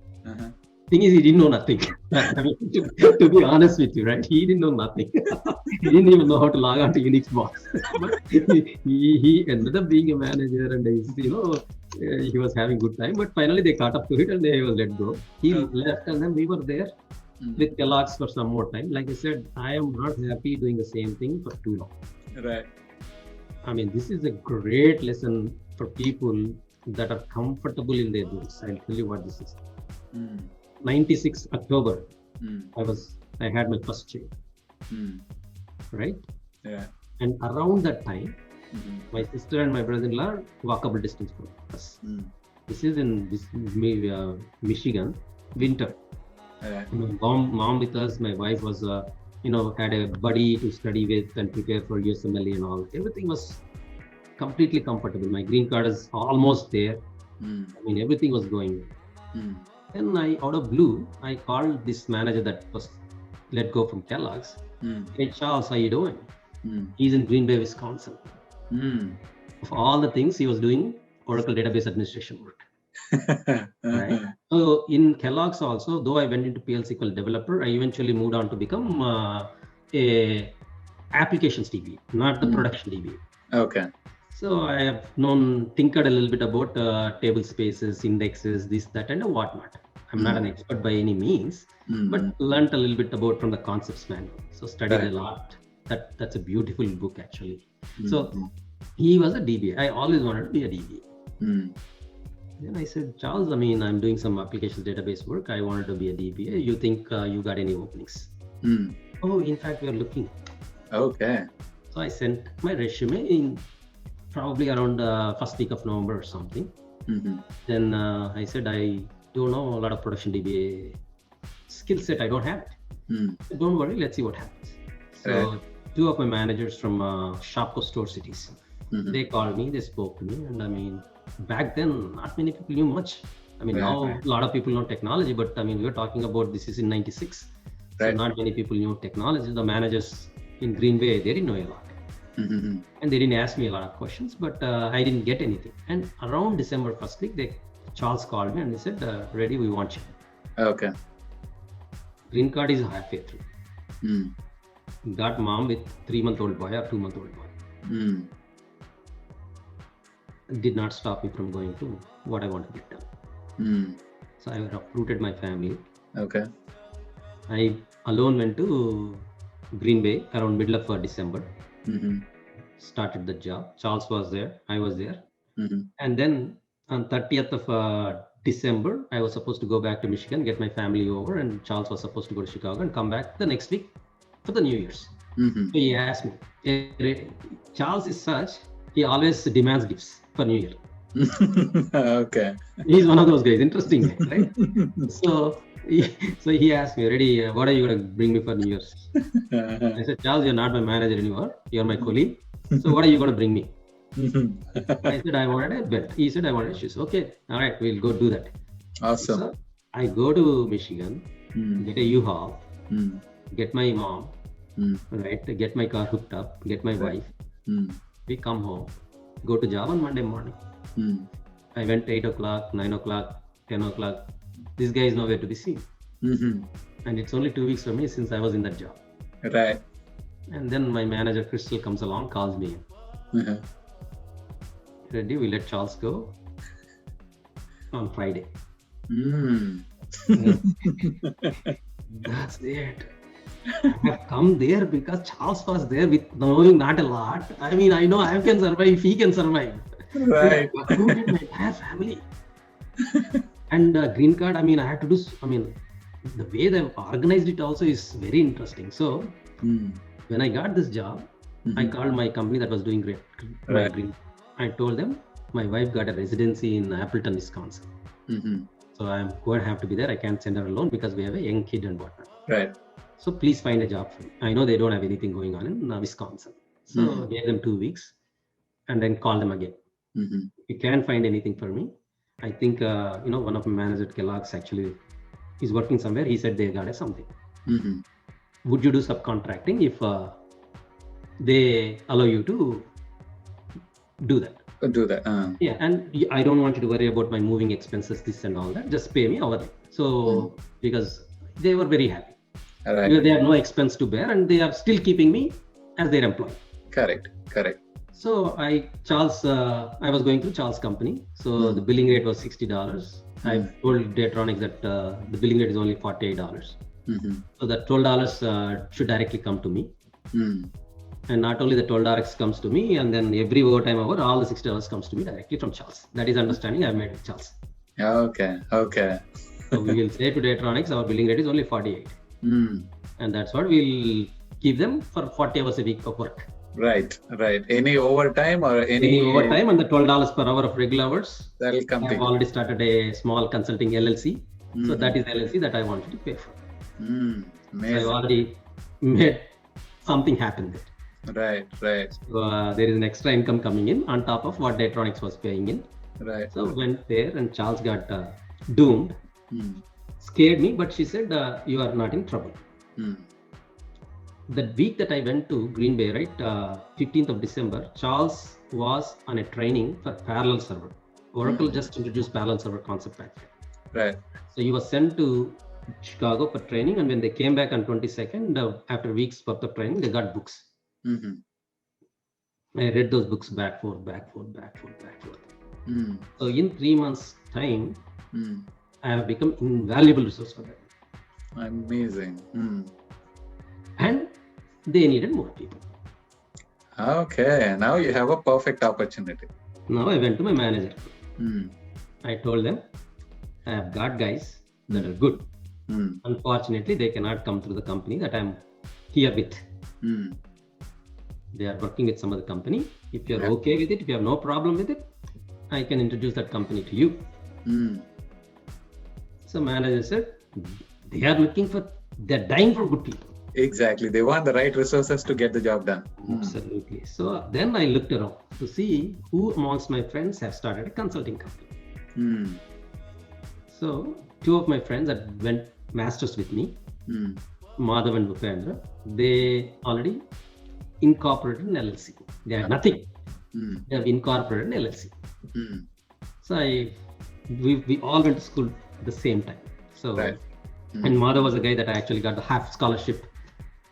Thing is, he didn't know nothing. To be honest with you, right? He didn't know nothing. He didn't even know how to log on to Unix box. But he ended up being a manager, and he was having good time. But finally, they caught up to it, and he was let go. He left, and then we were there with Kellogg's for some more time. Like I said, I am not happy doing the same thing for too long. Right. This is a great lesson for people that are comfortable in their roles. I'll tell you what this is. 96 October, I had my first child. Right? Yeah. And around that time, my sister and my brother-in-law walkable distance from us. This is in Michigan, winter. My mom with us, my wife was, had a buddy to study with and prepare for USMLE and all. Everything was completely comfortable. My green card is almost there. Everything was going. Then out of blue, I called this manager that was let go from Kellogg's. Hey, Charles, how you doing? He's in Green Bay, Wisconsin. Of all the things, he was doing Oracle database administration work. Right? So in Kellogg's also, though I went into PL SQL developer, I eventually moved on to become a applications DBA, not the production DBA. Okay. So I have tinkered a little bit about table spaces, indexes, this, that, and whatnot. I'm not an expert by any means, but learned a little bit about from the concepts manual. So studied a lot. That's a beautiful book actually. So he was a DBA. I always wanted to be a DBA. Then I said, Charles, I'm doing some applications database work. I wanted to be a DBA. You think you got any openings? Oh, in fact, we are looking. Okay. So I sent my resume in probably around first week of November or something. Then I said, I don't know a lot of production DBA skill set. I don't have it. So don't worry, let's see what happens. So two of my managers from Shopko Store Cities, they called me, they spoke to me, and back then, not many people knew much. Now a lot of people know technology, but we were talking about this is in 96. So not many people knew technology. The managers in Green Bay, they didn't know a lot. And they didn't ask me a lot of questions, but I didn't get anything. And around December first week, Charles called me and they said, Reddy, we want you. Okay. Green card is halfway through. Got mom with 3-month-old boy or 2-month-old boy. Did not stop me from going to what I want to get done. So I uprooted my family. Okay. I alone went to Green Bay around middle of December. Started the job. Charles was there. I was there. Mm-hmm. And then on 30th of December, I was supposed to go back to Michigan, get my family over, and Charles was supposed to go to Chicago and come back the next week for the New Year's. Mm-hmm. So he asked me, Charles is such, he always demands gifts for New Year. Okay. He's one of those guys, interesting guy, right? So he asked me, Reddy, what are you going to bring me for New Year's? I said, Charles, you're not my manager anymore. You're my colleague. So what are you going to bring me? I said, I wanted a belt. He said, I wanted shoes. Okay, all right, we'll go do that. Awesome. So I go to Michigan, get a U-Haul, get my mom, right, get my car hooked up, get my wife. We come home, go to job on Monday morning. I went 8 o'clock, 9 o'clock, 10 o'clock. This guy is nowhere to be seen. And it's only 2 weeks for me since I was in that job. Right. And then my manager, Crystal, comes along, calls me. Reddy, we let Charles go on Friday. That's it. I have come there because Charles was there with knowing not a lot. I mean, I know I can survive if he can survive. Right. I recruited my entire family. And green card, I mean, I had to do, I mean, the way they've organized it also is very interesting. So when I got this job, I called my company that was doing great. Right. I told them my wife got a residency in Appleton, Wisconsin. So I'm going to have to be there. I can't send her alone because we have a young kid and whatnot. Right. So please find a job for me. I know they don't have anything going on in Wisconsin. So I gave them 2 weeks and then called them again. You can't find anything for me. I think, one of my managers at Kellogg's actually is working somewhere. He said they got something. Would you do subcontracting if they allow you to do that? Do that. Yeah, and I don't want you to worry about my moving expenses, this and all that. Just pay me hourly. So because they were very happy. Right. Because they have no expense to bear and they are still keeping me as their employee. Correct. So I was going through Charles' company. So the billing rate was $60. I told Datronics that the billing rate is only $48. So that $12 should directly come to me. And not only the $12 comes to me, and then every overtime hour, all the $60 comes to me directly from Charles. That is understanding I've made with Charles. Okay. So we will say to Datronics, our billing rate is only 48. And that's what we'll give them for 40 hours a week of work. Right. Any overtime or any overtime and the $12 per hour of regular hours. That'll come to I've already started a small consulting LLC. So that is LLC that I wanted to pay for. So I've already made something happen there. Right. So there is an extra income coming in on top of what Datronics was paying in. Right. So went there and Charles got doomed. Scared me, but she said, you are not in trouble. The week that I went to Green Bay, right, 15th of December, Charles was on a training for parallel server. Oracle just introduced parallel server concept back then. Right. So he was sent to Chicago for training, and when they came back on 22nd, after weeks worth of training, they got books. I read those books back forth. So in 3 months' time, I have become invaluable resource for them. Amazing. And they needed more people. Okay, now you have a perfect opportunity. Now I went to my manager. I told them, I have got guys that are good. Unfortunately, they cannot come through the company that I'm here with. They are working with some other company. If you're okay with it, if you have no problem with it, I can introduce that company to you. So manager said, they're dying for good people. Exactly. They want the right resources to get the job done. Absolutely. So then I looked around to see who amongst my friends have started a consulting company. So 2 of my friends that went masters with me, Madhav and Bhupendra, they already incorporated an LLC. They had nothing. They have incorporated an LLC. So we all went to school at the same time. So, and Madhav was a guy that I actually got the half scholarship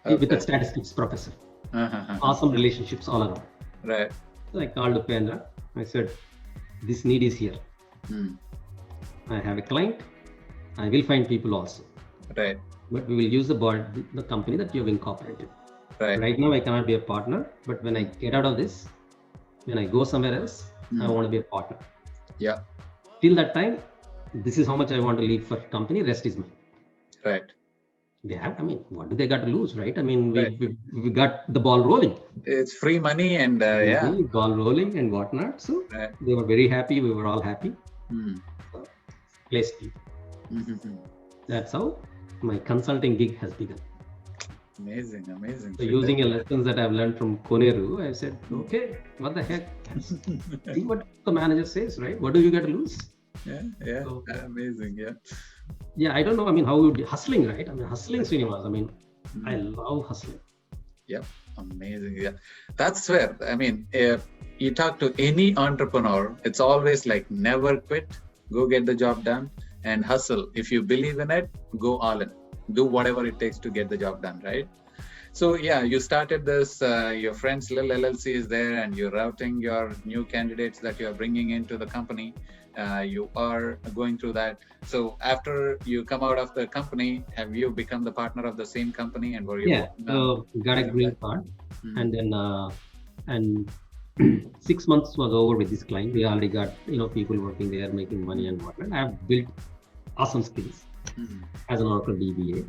with a statistics professor. Awesome relationships all around. Right. So I called Upendra. I said, this need is here. I have a client. I will find people also. Right. But we will use the company that you have incorporated. Right. Right now I cannot be a partner, but when I get out of this, when I go somewhere else, I want to be a partner. Yeah. Till that time, this is how much I want to leave for company. Rest is mine. Right. They have. I mean, what do they got to lose, right? I mean, Right. we got the ball rolling. It's free money and yeah. Ball rolling and whatnot. So Right. they were very happy. We were all happy. Mm. So, placed me. Mm-hmm. That's how my consulting gig has begun. Amazing, amazing. So using the lessons that I've learned from Koneru, I said, okay, what the heck? See what the manager says, right? What do you got to lose? Yeah, yeah, so, amazing, yeah. Yeah, I don't know. I mean, how would hustling, right? I mean, hustling, Srinivas. I mean, I love hustling. Yeah, amazing. Yeah, that's where, I mean, if you talk to any entrepreneur, it's always like never quit, go get the job done and hustle. If you believe in it, go all in. Do whatever it takes to get the job done, right? So yeah, you started this, your friend's little LLC is there and you're routing your new candidates that you're bringing into the company. You are going through that. So after you come out of the company, have you become the partner of the same company and were you? Yeah, so got a green card and then, and 6 months was over with this client. We already got, people working there, making money and whatnot. I've built awesome skills as an Oracle DBA.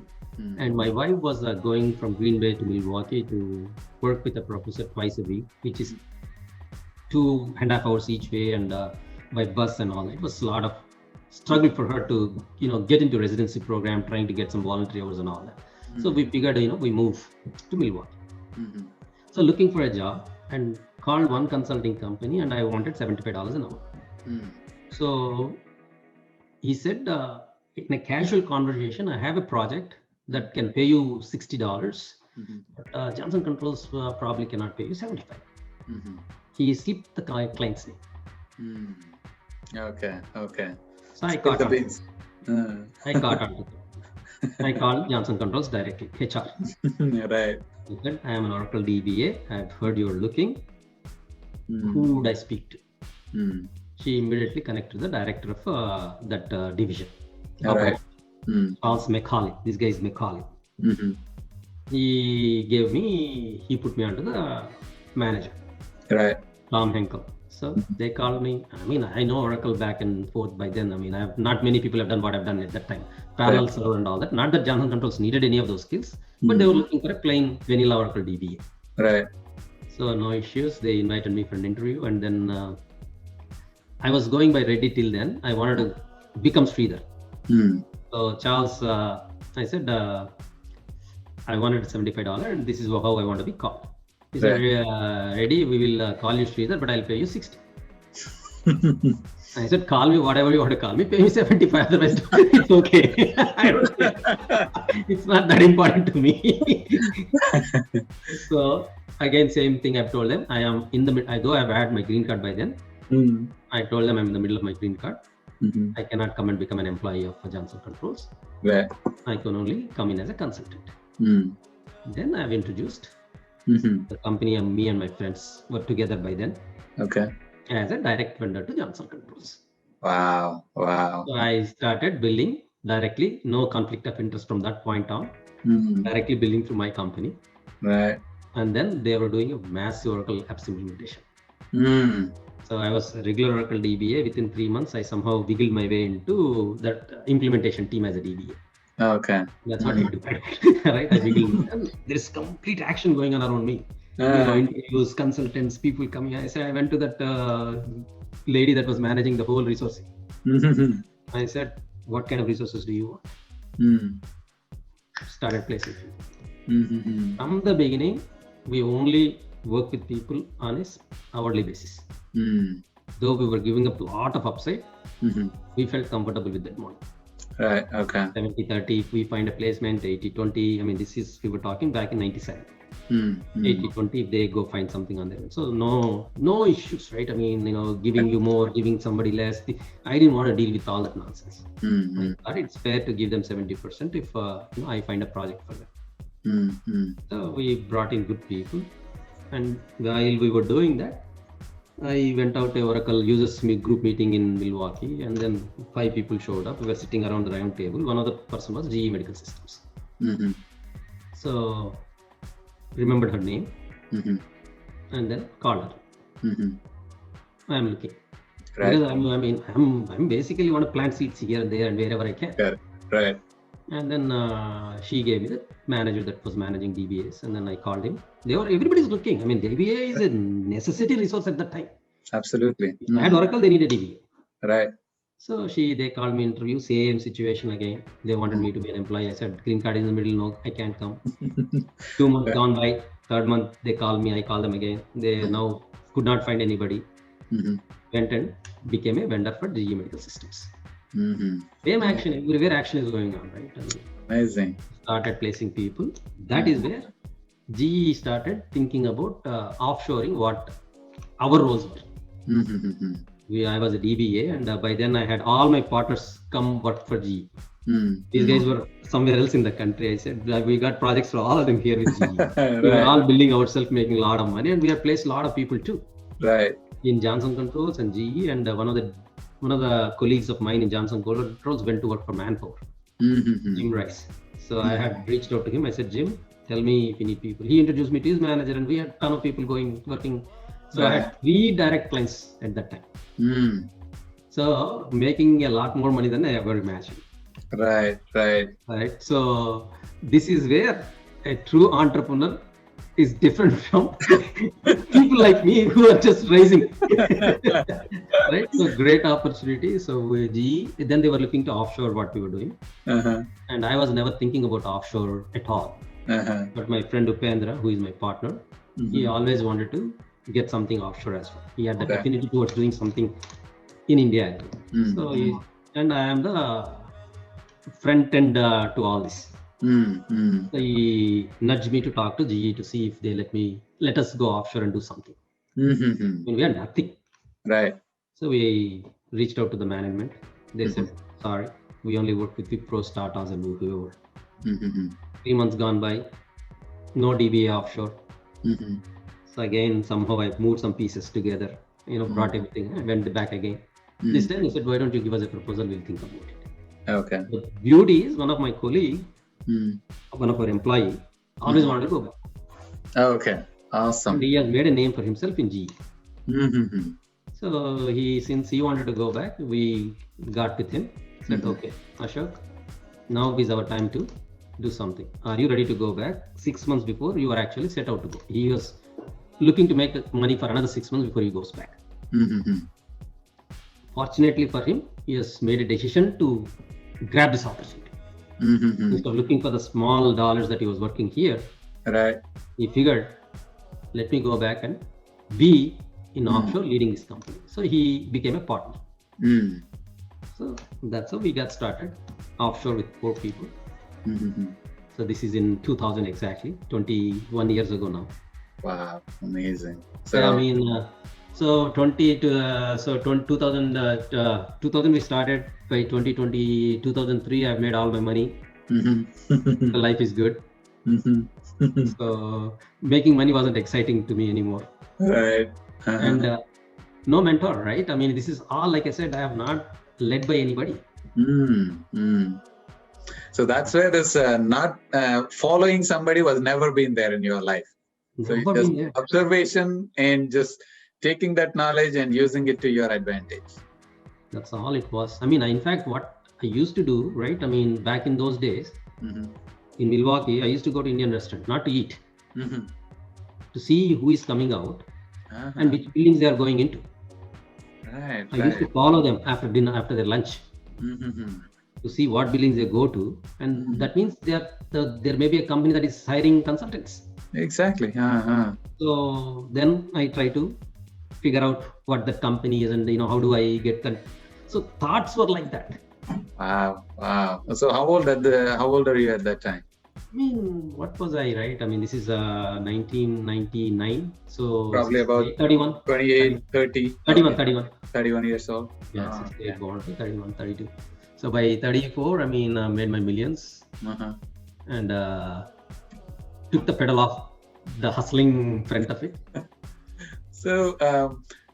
And my wife was going from Green Bay to Milwaukee to work with a professor twice a week, which is 2.5 hours each way and by bus and all. It was a lot of struggle for her to, get into residency program, trying to get some voluntary hours and all that. So we figured, we move to Milwaukee. So looking for a job and called one consulting company and I wanted $75 an hour. So he said, in a casual conversation, I have a project that can pay you $60, but Johnson Controls probably cannot pay you $75. He slipped the client's name. Okay. So I caught on. I called Johnson Controls directly, HR. Right. He said, I am an Oracle DBA. I've heard you're looking. Who would I speak to? She immediately connected to the director of that division. Right. Charles McCauley. This guy is McCauley. He put me onto the manager. Right. Tom Henkel. So they called me. I mean, I know Oracle back and forth by then. I mean, not many people have done what I've done at that time. Parallel server and all that. Not that Johnson Controls needed any of those skills, but they were looking for a plain vanilla Oracle DBA. Right. So no issues. They invited me for an interview and then I was going by Reddy till then. I wanted to become Sridhar. So Charles, I said, I wanted $75 and this is how I want to be called. He said, Reddy, we will call you Sridhar, but I'll pay you 60. I said, call me whatever you want to call me, pay me 75, otherwise it's okay. I don't care. It's not that important to me. So again, same thing I've told them. I am in the middle, though I've had my green card by then. I told them I'm in the middle of my green card. I cannot come and become an employee of Johnson Controls. I can only come in as a consultant. Then I've introduced the company and me and my friends were together by then. Okay. As a direct vendor to Johnson Controls. Wow. So I started billing directly, no conflict of interest from that point on. Directly billing through my company. Right. And then they were doing a massive Oracle apps implementation. So I was a regular Oracle DBA. Within 3 months, I somehow wiggled my way into that implementation team as a DBA. Okay. That's what I do. Right? I wiggled. There's complete action going on around me. Interviews, consultants, people coming. I said, I went to that lady that was managing the whole resourcing. I said, what kind of resources do you want? Started placing. From the beginning, we only work with people on an hourly basis. Though we were giving up a lot of upside, we felt comfortable with that model. Right. Okay. 70-30, if we find a placement, 80-20. I mean, we were talking back in 97. 80-20, if they go find something on their own. So no issues, right? I mean, giving you more, giving somebody less. I didn't want to deal with all that nonsense. I thought it's fair to give them 70% if I find a project for them. So we brought in good people. And while we were doing that, I went out to Oracle users group meeting in Milwaukee, and then 5 people showed up. We were sitting around the round table. One of the person was GE Medical Systems. So remembered her name and then called her. I'm looking. Right. Because I'm basically want to plant seeds here and there and wherever I can. Correct. Right. And then she gave me the manager that was managing DBAs, and then I called him. Everybody's looking. I mean, DBA is a necessity resource at that time. Absolutely. If I had Oracle, they needed DBA. Right. So they called me interview, same situation again. They wanted me to be an employee. I said, green card in the middle, no, I can't come. 2 months gone by, third month they called me, I called them again. They now could not find anybody. Went and became a vendor for GE Medical Systems. Same action, everywhere action is going on, right? Amazing. Started placing people. That is where GE started thinking about offshoring what our roles were. I was a DBA, and by then I had all my partners come work for GE. These guys were somewhere else in the country. I said, we got projects for all of them here with GE. Right. We were all building ourselves, making a lot of money, and we have placed a lot of people too. Right. In Johnson Controls and GE, and one of the colleagues of mine in Johnson Controls went to work for Manpower, Jim Rice. So I had reached out to him. I said, Jim, tell me if you need people. He introduced me to his manager, and we had a ton of people working. So I had 3 direct clients at that time. So making a lot more money than I ever imagined. Right. So this is where a true entrepreneur is different from people like me who are just rising. Right? So great opportunity. So GE, then they were looking to offshore what we were doing. And I was never thinking about offshore at all. But my friend Upendra, who is my partner, he always wanted to get something offshore as well. He had that affinity towards doing something in India. So and I am the front end to all this. So he nudged me to talk to GE to see if they let us go offshore and do something. When we had nothing. Right. So we reached out to the management. They said, sorry, we only work with Wipro, Tatas, and whoever. 3 months gone by, no DBA offshore. So again, somehow I moved some pieces together, brought everything, and went back again. This time he said, why don't you give us a proposal, we'll think about it. Okay. The beauty is one of my colleagues, one of our employee, always wanted to go back. Okay, awesome. And he has made a name for himself in GE. So since he wanted to go back, we got with him, said, okay, Ashok, now is our time to do something. Are you ready to go back? 6 months before you are actually set out to go. He was looking to make money for another 6 months before he goes back. Fortunately for him, he has made a decision to grab this opportunity. Instead of looking for the small dollars that he was working here, right? He figured, let me go back and be in offshore leading this company. So he became a partner. So that's how we got started offshore with 4 people. So this is in 2000 exactly, 21 years ago now. Wow, amazing. So I mean, 2000 we started. By 2003 I've made all my money. The life is good. So making money wasn't exciting to me anymore. Right. And no mentor, right? I mean, this is all, like I said, I have not led by anybody. So that's where this not following somebody was never been there in your life. So just observation and just taking that knowledge and using it to your advantage. That's all it was. I mean, in fact, what I used to do, right? I mean, back in those days, in Milwaukee, I used to go to Indian restaurant, not to eat, to see who is coming out and which buildings they are going into. Right. I used to follow them after dinner, after their lunch, to see what buildings they go to, and that means there may be a company that is hiring consultants. Exactly. So then I try to figure out what that company is, and how do I get that. So thoughts were like that. Wow. So how old are you at that time? I mean, what was I, right? I mean, this is 1999. So probably about 31, 28, 30. 31 years old. Yeah, 68 born, 31, 32. So by 34, I mean, made my millions and took the pedal off the hustling front of it. So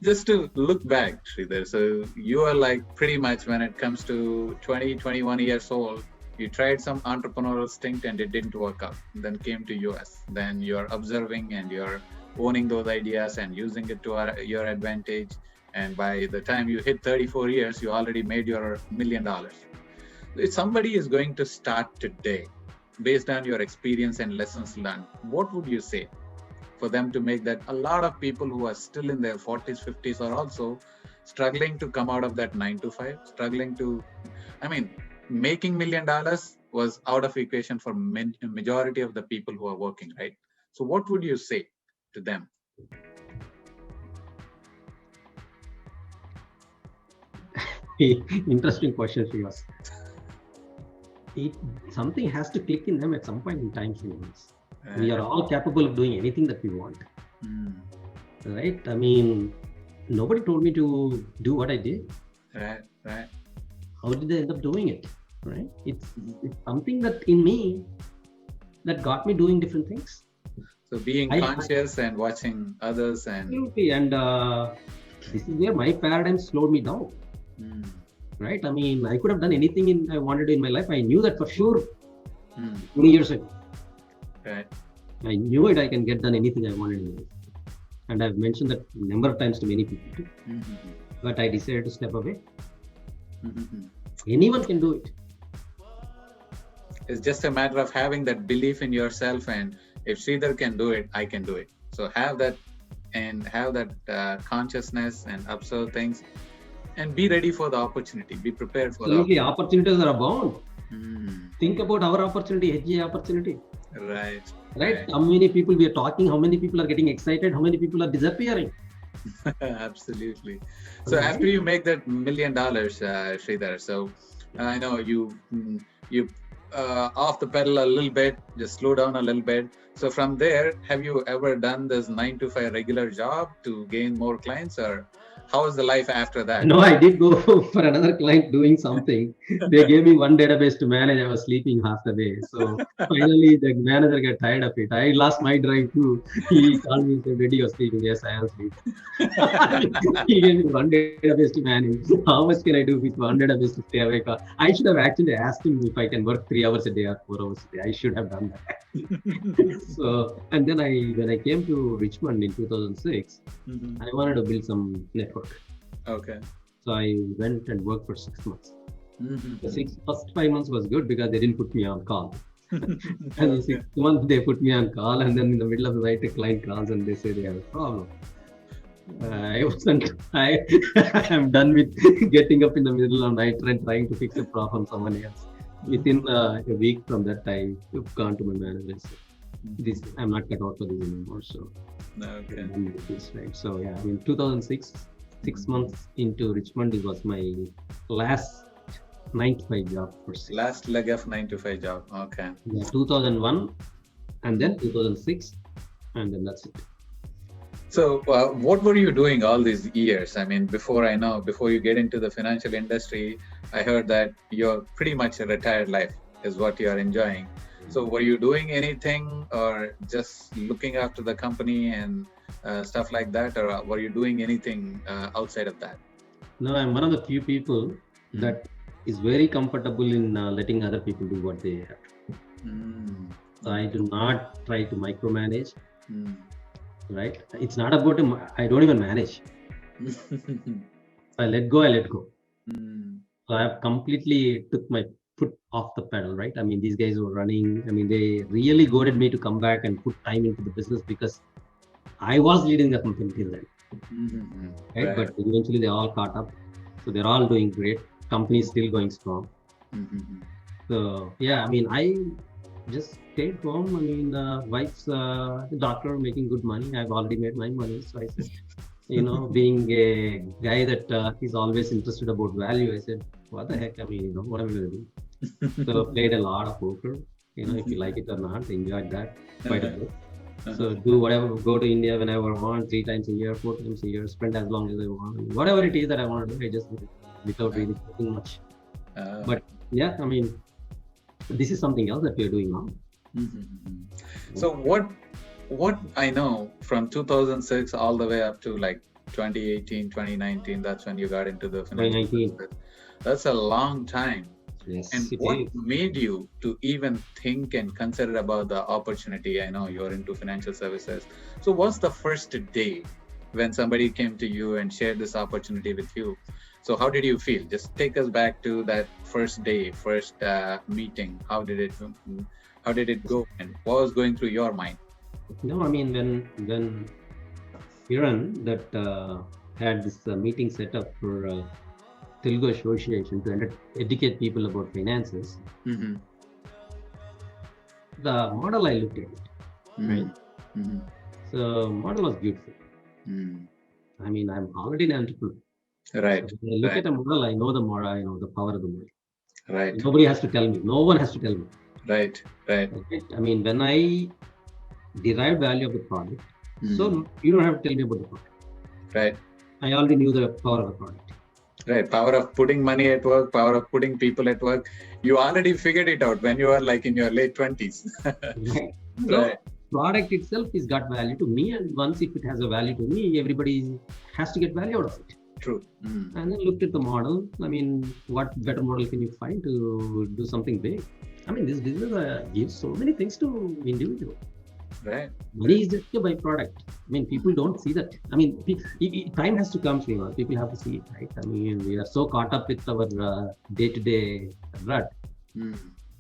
just to look back, Sridhar, so you are like pretty much when it comes to 20, 21 years old, you tried some entrepreneurial stint and it didn't work out. Then came to US. Then you're observing and you're owning those ideas and using it to your advantage. and by the time you hit 34 years, you already made your $1 million. If somebody is going to start today, based on your experience and lessons learned, what would you say for them to make that? A lot of people who are still in their 40s, 50s are also struggling to come out of that 9 to 5, struggling to, I mean, making $1 million was out of equation for majority of the people who are working, right? So what would you say to them? Interesting question, Srivas. Something has to click in them at some point in time, Srivas. We are all capable of doing anything that we want. Right? I mean, nobody told me to do what I did. Right. How did I end up doing it? Right? It's something that in me that got me doing different things. So being conscious and watching others and... Absolutely. And this is where my paradigm slowed me down. Right? I mean, I could have done anything I wanted in my life. I knew that for sure 20 years ago. Right. I knew it. I can get done anything I wanted in my life. And I've mentioned that a number of times to many people. But I decided to step away. Anyone can do it. It's just a matter of having that belief in yourself, and if Sridhar can do it, I can do it. So have that, and have that consciousness and observe things, and be ready for the opportunity. Be prepared for the opportunities are abound. Think about our opportunity, HGA opportunity. Right. How many people we are talking? How many people are getting excited? How many people are disappearing? Absolutely. So after you make that $1 million, Sridhar, so I know you off the pedal a little bit, just slow down a little bit. So from there, have you ever done this 9 to 5 regular job to gain more clients, or how was the life after that? No, I did go for another client doing something. They gave me one database to manage. I was sleeping half the day. So finally, the manager got tired of it. I lost my drive too. He called me and said, "Reddy, you're sleeping." Yes, I am sleeping. He gave me one database to manage. How much can I do with one database to stay awake? I should have actually asked him if I can work 3 hours a day or 4 hours a day. I should have done that. So, and then when I came to Richmond in 2006, I wanted to build some network. Okay. So I went and worked for 6 months. The first 5 months was good because they didn't put me on call. And the 6th month they put me on call, and then in the middle of the night a client calls and they say they have a problem. I'm done with getting up in the middle of the night and trying to fix a problem someone else. Within a week from that, I have gone to my manager. I'm not cut out for this anymore. So, okay. Right. So yeah, in 2006, 6 months into Richmond, it was my last 9 to 5 job. Last leg of 9 to 5 job. Okay. Yeah, 2001, and then 2006, and then that's it. So what were you doing all these years? I mean, before you get into the financial industry, I heard that you're pretty much a retired life is what you're enjoying. So were you doing anything, or just looking after the company and stuff like that, or were you doing anything outside of that? No, I'm one of the few people that is very comfortable in letting other people do what they have. So I do not try to micromanage. Right? It's not about I don't even manage. I let go. So I have completely took my foot off the pedal, right? I mean, these guys were running. I mean, they really goaded me to come back and put time into the business because I was leading the company till then. Right? But eventually they all caught up. So they're all doing great. Company is still going strong. So yeah, I mean, I just stayed home. I mean, the wife's doctor, making good money. I've already made my money. So I said, being a guy that is always interested about value, I said, what the heck? I mean, what am I going to do? So played a lot of poker. If you like it or not, enjoyed that quite a bit. So do whatever, go to India whenever I want, 3 times a year, 4 times a year, spend as long as I want. Whatever it is that I want to do, I just do it without really thinking much. But yeah, I mean, this is something else that we are doing now. So what I know from 2006 all the way up to like 2018, 2019, that's when you got into the financial business. That's a long time. Yes, and what made you to even think and consider about the opportunity? I know you're into financial services. So what's the first day when somebody came to you and shared this opportunity with you. So how did you feel? Just take us back to that first day, first meeting. How did it go, and what was going through your mind? No, I mean, when Kiran that had this meeting set up for Telugu Association to educate people about finances, Mm-hmm. the model I looked at it, right? Mm-hmm. So model was beautiful. Mm. I mean, I'm already an entrepreneur. Right. So when I look Right. at a model, I know the model, I know the power of the model. Right. Nobody has to tell me. No one has to tell me. Right. Right. Right? I mean, when I derive value of the product, so you don't have to tell me about the product. Right. I already knew the power of the product. Right. Power of putting money at work, power of putting people at work. You already figured it out when you were like in your late 20s. Right. So Right. product itself has got value to me, and once if it has a value to me, everybody has to get value out of it. True. And then looked at the model. I mean, what better model can you find to do something big? I mean, this business gives so many things to individual. Right. Money is just a byproduct. I mean, people don't see that. I mean, time has to come, Srinivas. People have to see it, right? I mean, we are so caught up with our day-to-day rut.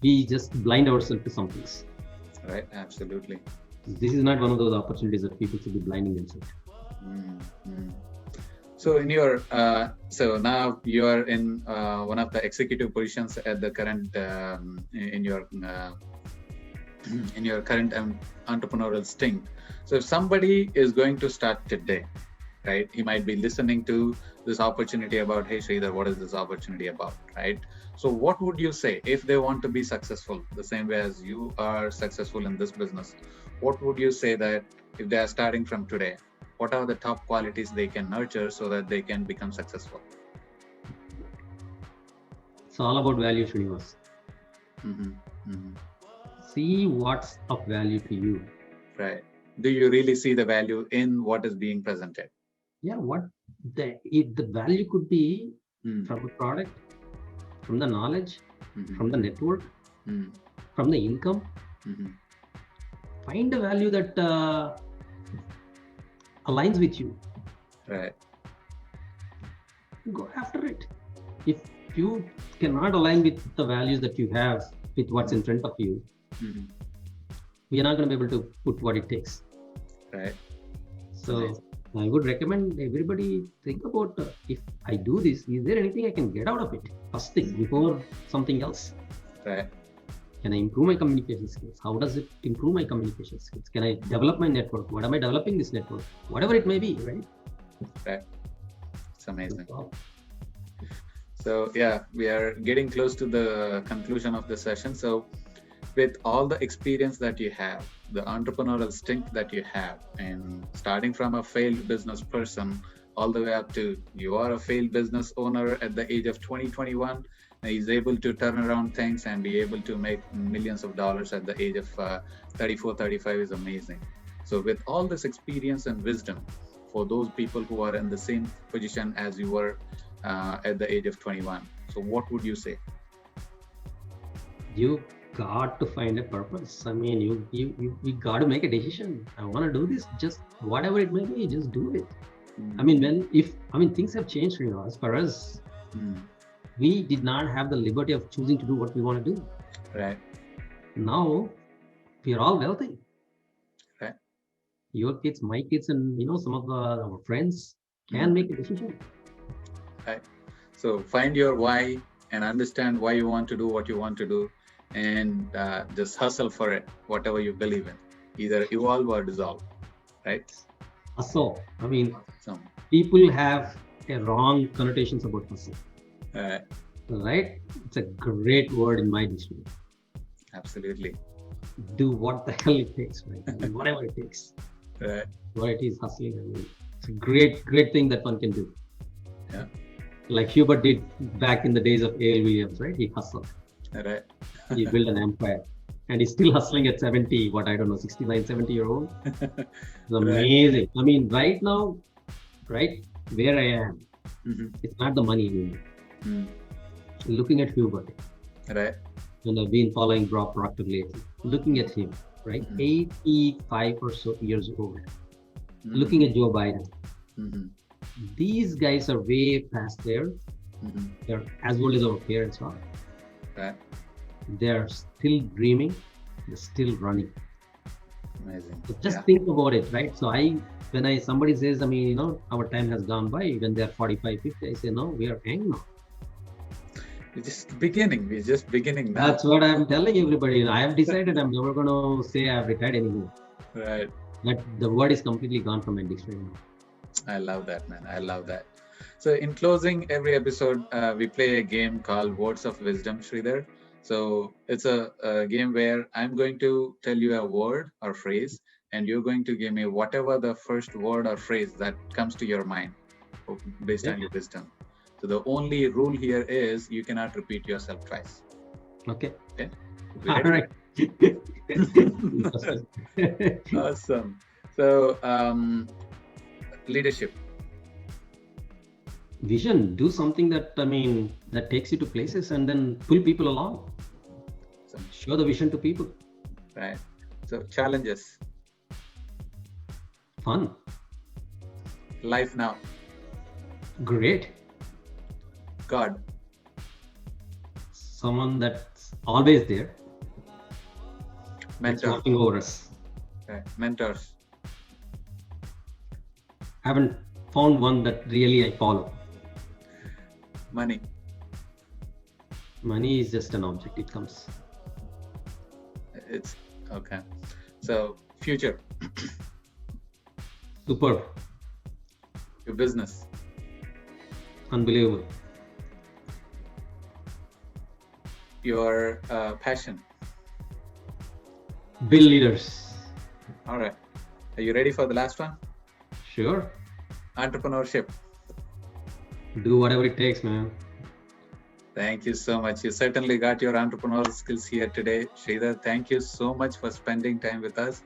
We just blind ourselves to some things. Right. Absolutely. This is not one of those opportunities that people should be blinding themselves. So in your so now you are in one of the executive positions at the current in your current entrepreneurial stint. So if somebody is going to start today, right, he might be listening to this opportunity about, hey Sridhar, what is this opportunity about, right? So what would you say if they want to be successful the same way as you are successful in this business? What would you say that if they are starting from today, what are the top qualities they can nurture so that they can become successful? It's all about value, Srinivas. See what's of value to you. Right. Do you really see the value in what is being presented? Yeah, what the value could be from the product, from the knowledge, from the network, from the income. Find a value that aligns with you. Right. Go after it. If you cannot align with the values that you have with what's in front of you, we are not going to be able to put what it takes. Right. So nice. I would recommend everybody think about if I do this, is there anything I can get out of it? First thing, before something else. Right. Can I improve my communication skills? How does it improve my communication skills? Can I develop my network? What am I developing this network? Whatever it may be, right? Right. It's amazing. So yeah, we are getting close to the conclusion of the session. So with all the experience that you have, the entrepreneurial stint that you have, and starting from a failed business person all the way up to you are a failed business owner at the age of 2021, he's able to turn around things and be able to make millions of dollars at the age of 34, 35 is amazing. So with all this experience and wisdom, for those people who are in the same position as you were at the age of 21, so what would you say? You got to find a purpose. I mean, you got to make a decision. I want to do this, just whatever it may be, just do it. I mean, things have changed, you know, as far as we did not have the liberty of choosing to do what we want to do. Right. Now we are all wealthy. Right. Your kids, my kids, and some of our friends can make a decision. Right. So find your why and understand why you want to do what you want to do, and just hustle for it, whatever you believe in, either evolve or dissolve. Right. Hustle. I mean, people have a wrong connotations about hustle. Right? It's a great word in my dictionary. Absolutely. Do what the hell it takes, right? I mean, whatever it takes. Right. What it is, hustling. I mean, it's a great thing that one can do. Yeah. Like Hubert did back in the days of A.L. Williams, right? He hustled. Right. He built an empire. And he's still hustling at 70, 69, 70 year old. It's amazing. Right. I mean, right now, right, where I am, it's not the money anymore. Looking at Hubert. Right. And I've been following Rob Proctor lately. Looking at him, right? 85 or so years old. Looking at Joe Biden. Mhm. These guys are way past there. Mhm. They're as old as our parents are. Right. They're still dreaming. They're still running. Amazing. So just Yeah. think about it, right? So when somebody says, I mean, our time has gone by when they're 45, 50, I say, no, we are young now. We're just beginning. We're just beginning now. That's what I'm telling everybody. I have decided I'm never going to say I've retired anymore. Right. But the word is completely gone from my dictionary now. I love that, man. I love that. So, in closing every episode, we play a game called Words of Wisdom, Sridhar. So, it's a game where I'm going to tell you a word or phrase, and you're going to give me whatever the first word or phrase that comes to your mind based on Okay. your wisdom. So, the only rule here is you cannot repeat yourself twice. Okay. Okay. We All ready? right. Awesome. So, leadership. Vision, do something that, I mean, that takes you to places and then pull people along. So, Show the vision to people. right. So, challenges. Fun. Life now. Great. God. Someone that's always there. That's Mentor. watching over us. Right. Mentors. Haven't found one that really I follow. Money. Money is just an object. It comes. It's okay. So, future. Superb. Your business. Unbelievable. Your passion. Build leaders. All right. Are you ready for the last one? Sure. Entrepreneurship. Do whatever it takes, man. Thank you so much. You certainly got your entrepreneurial skills here today. Sridhar, thank you so much for spending time with us.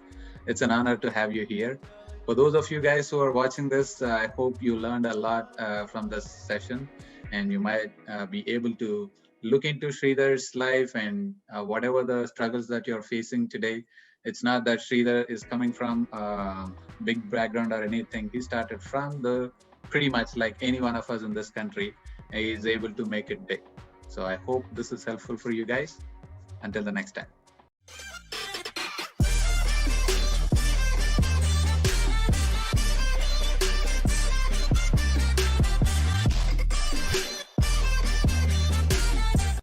It's an honor to have you here. For those of you guys who are watching this, I hope you learned a lot from this session, and you might be able to look into Sridhar's life and whatever the struggles that you're facing today. It's not that Sridhar is coming from a big background or anything. He started from the pretty much like any one of us in this country. And he is able to make it big. So I hope this is helpful for you guys. Until the next time.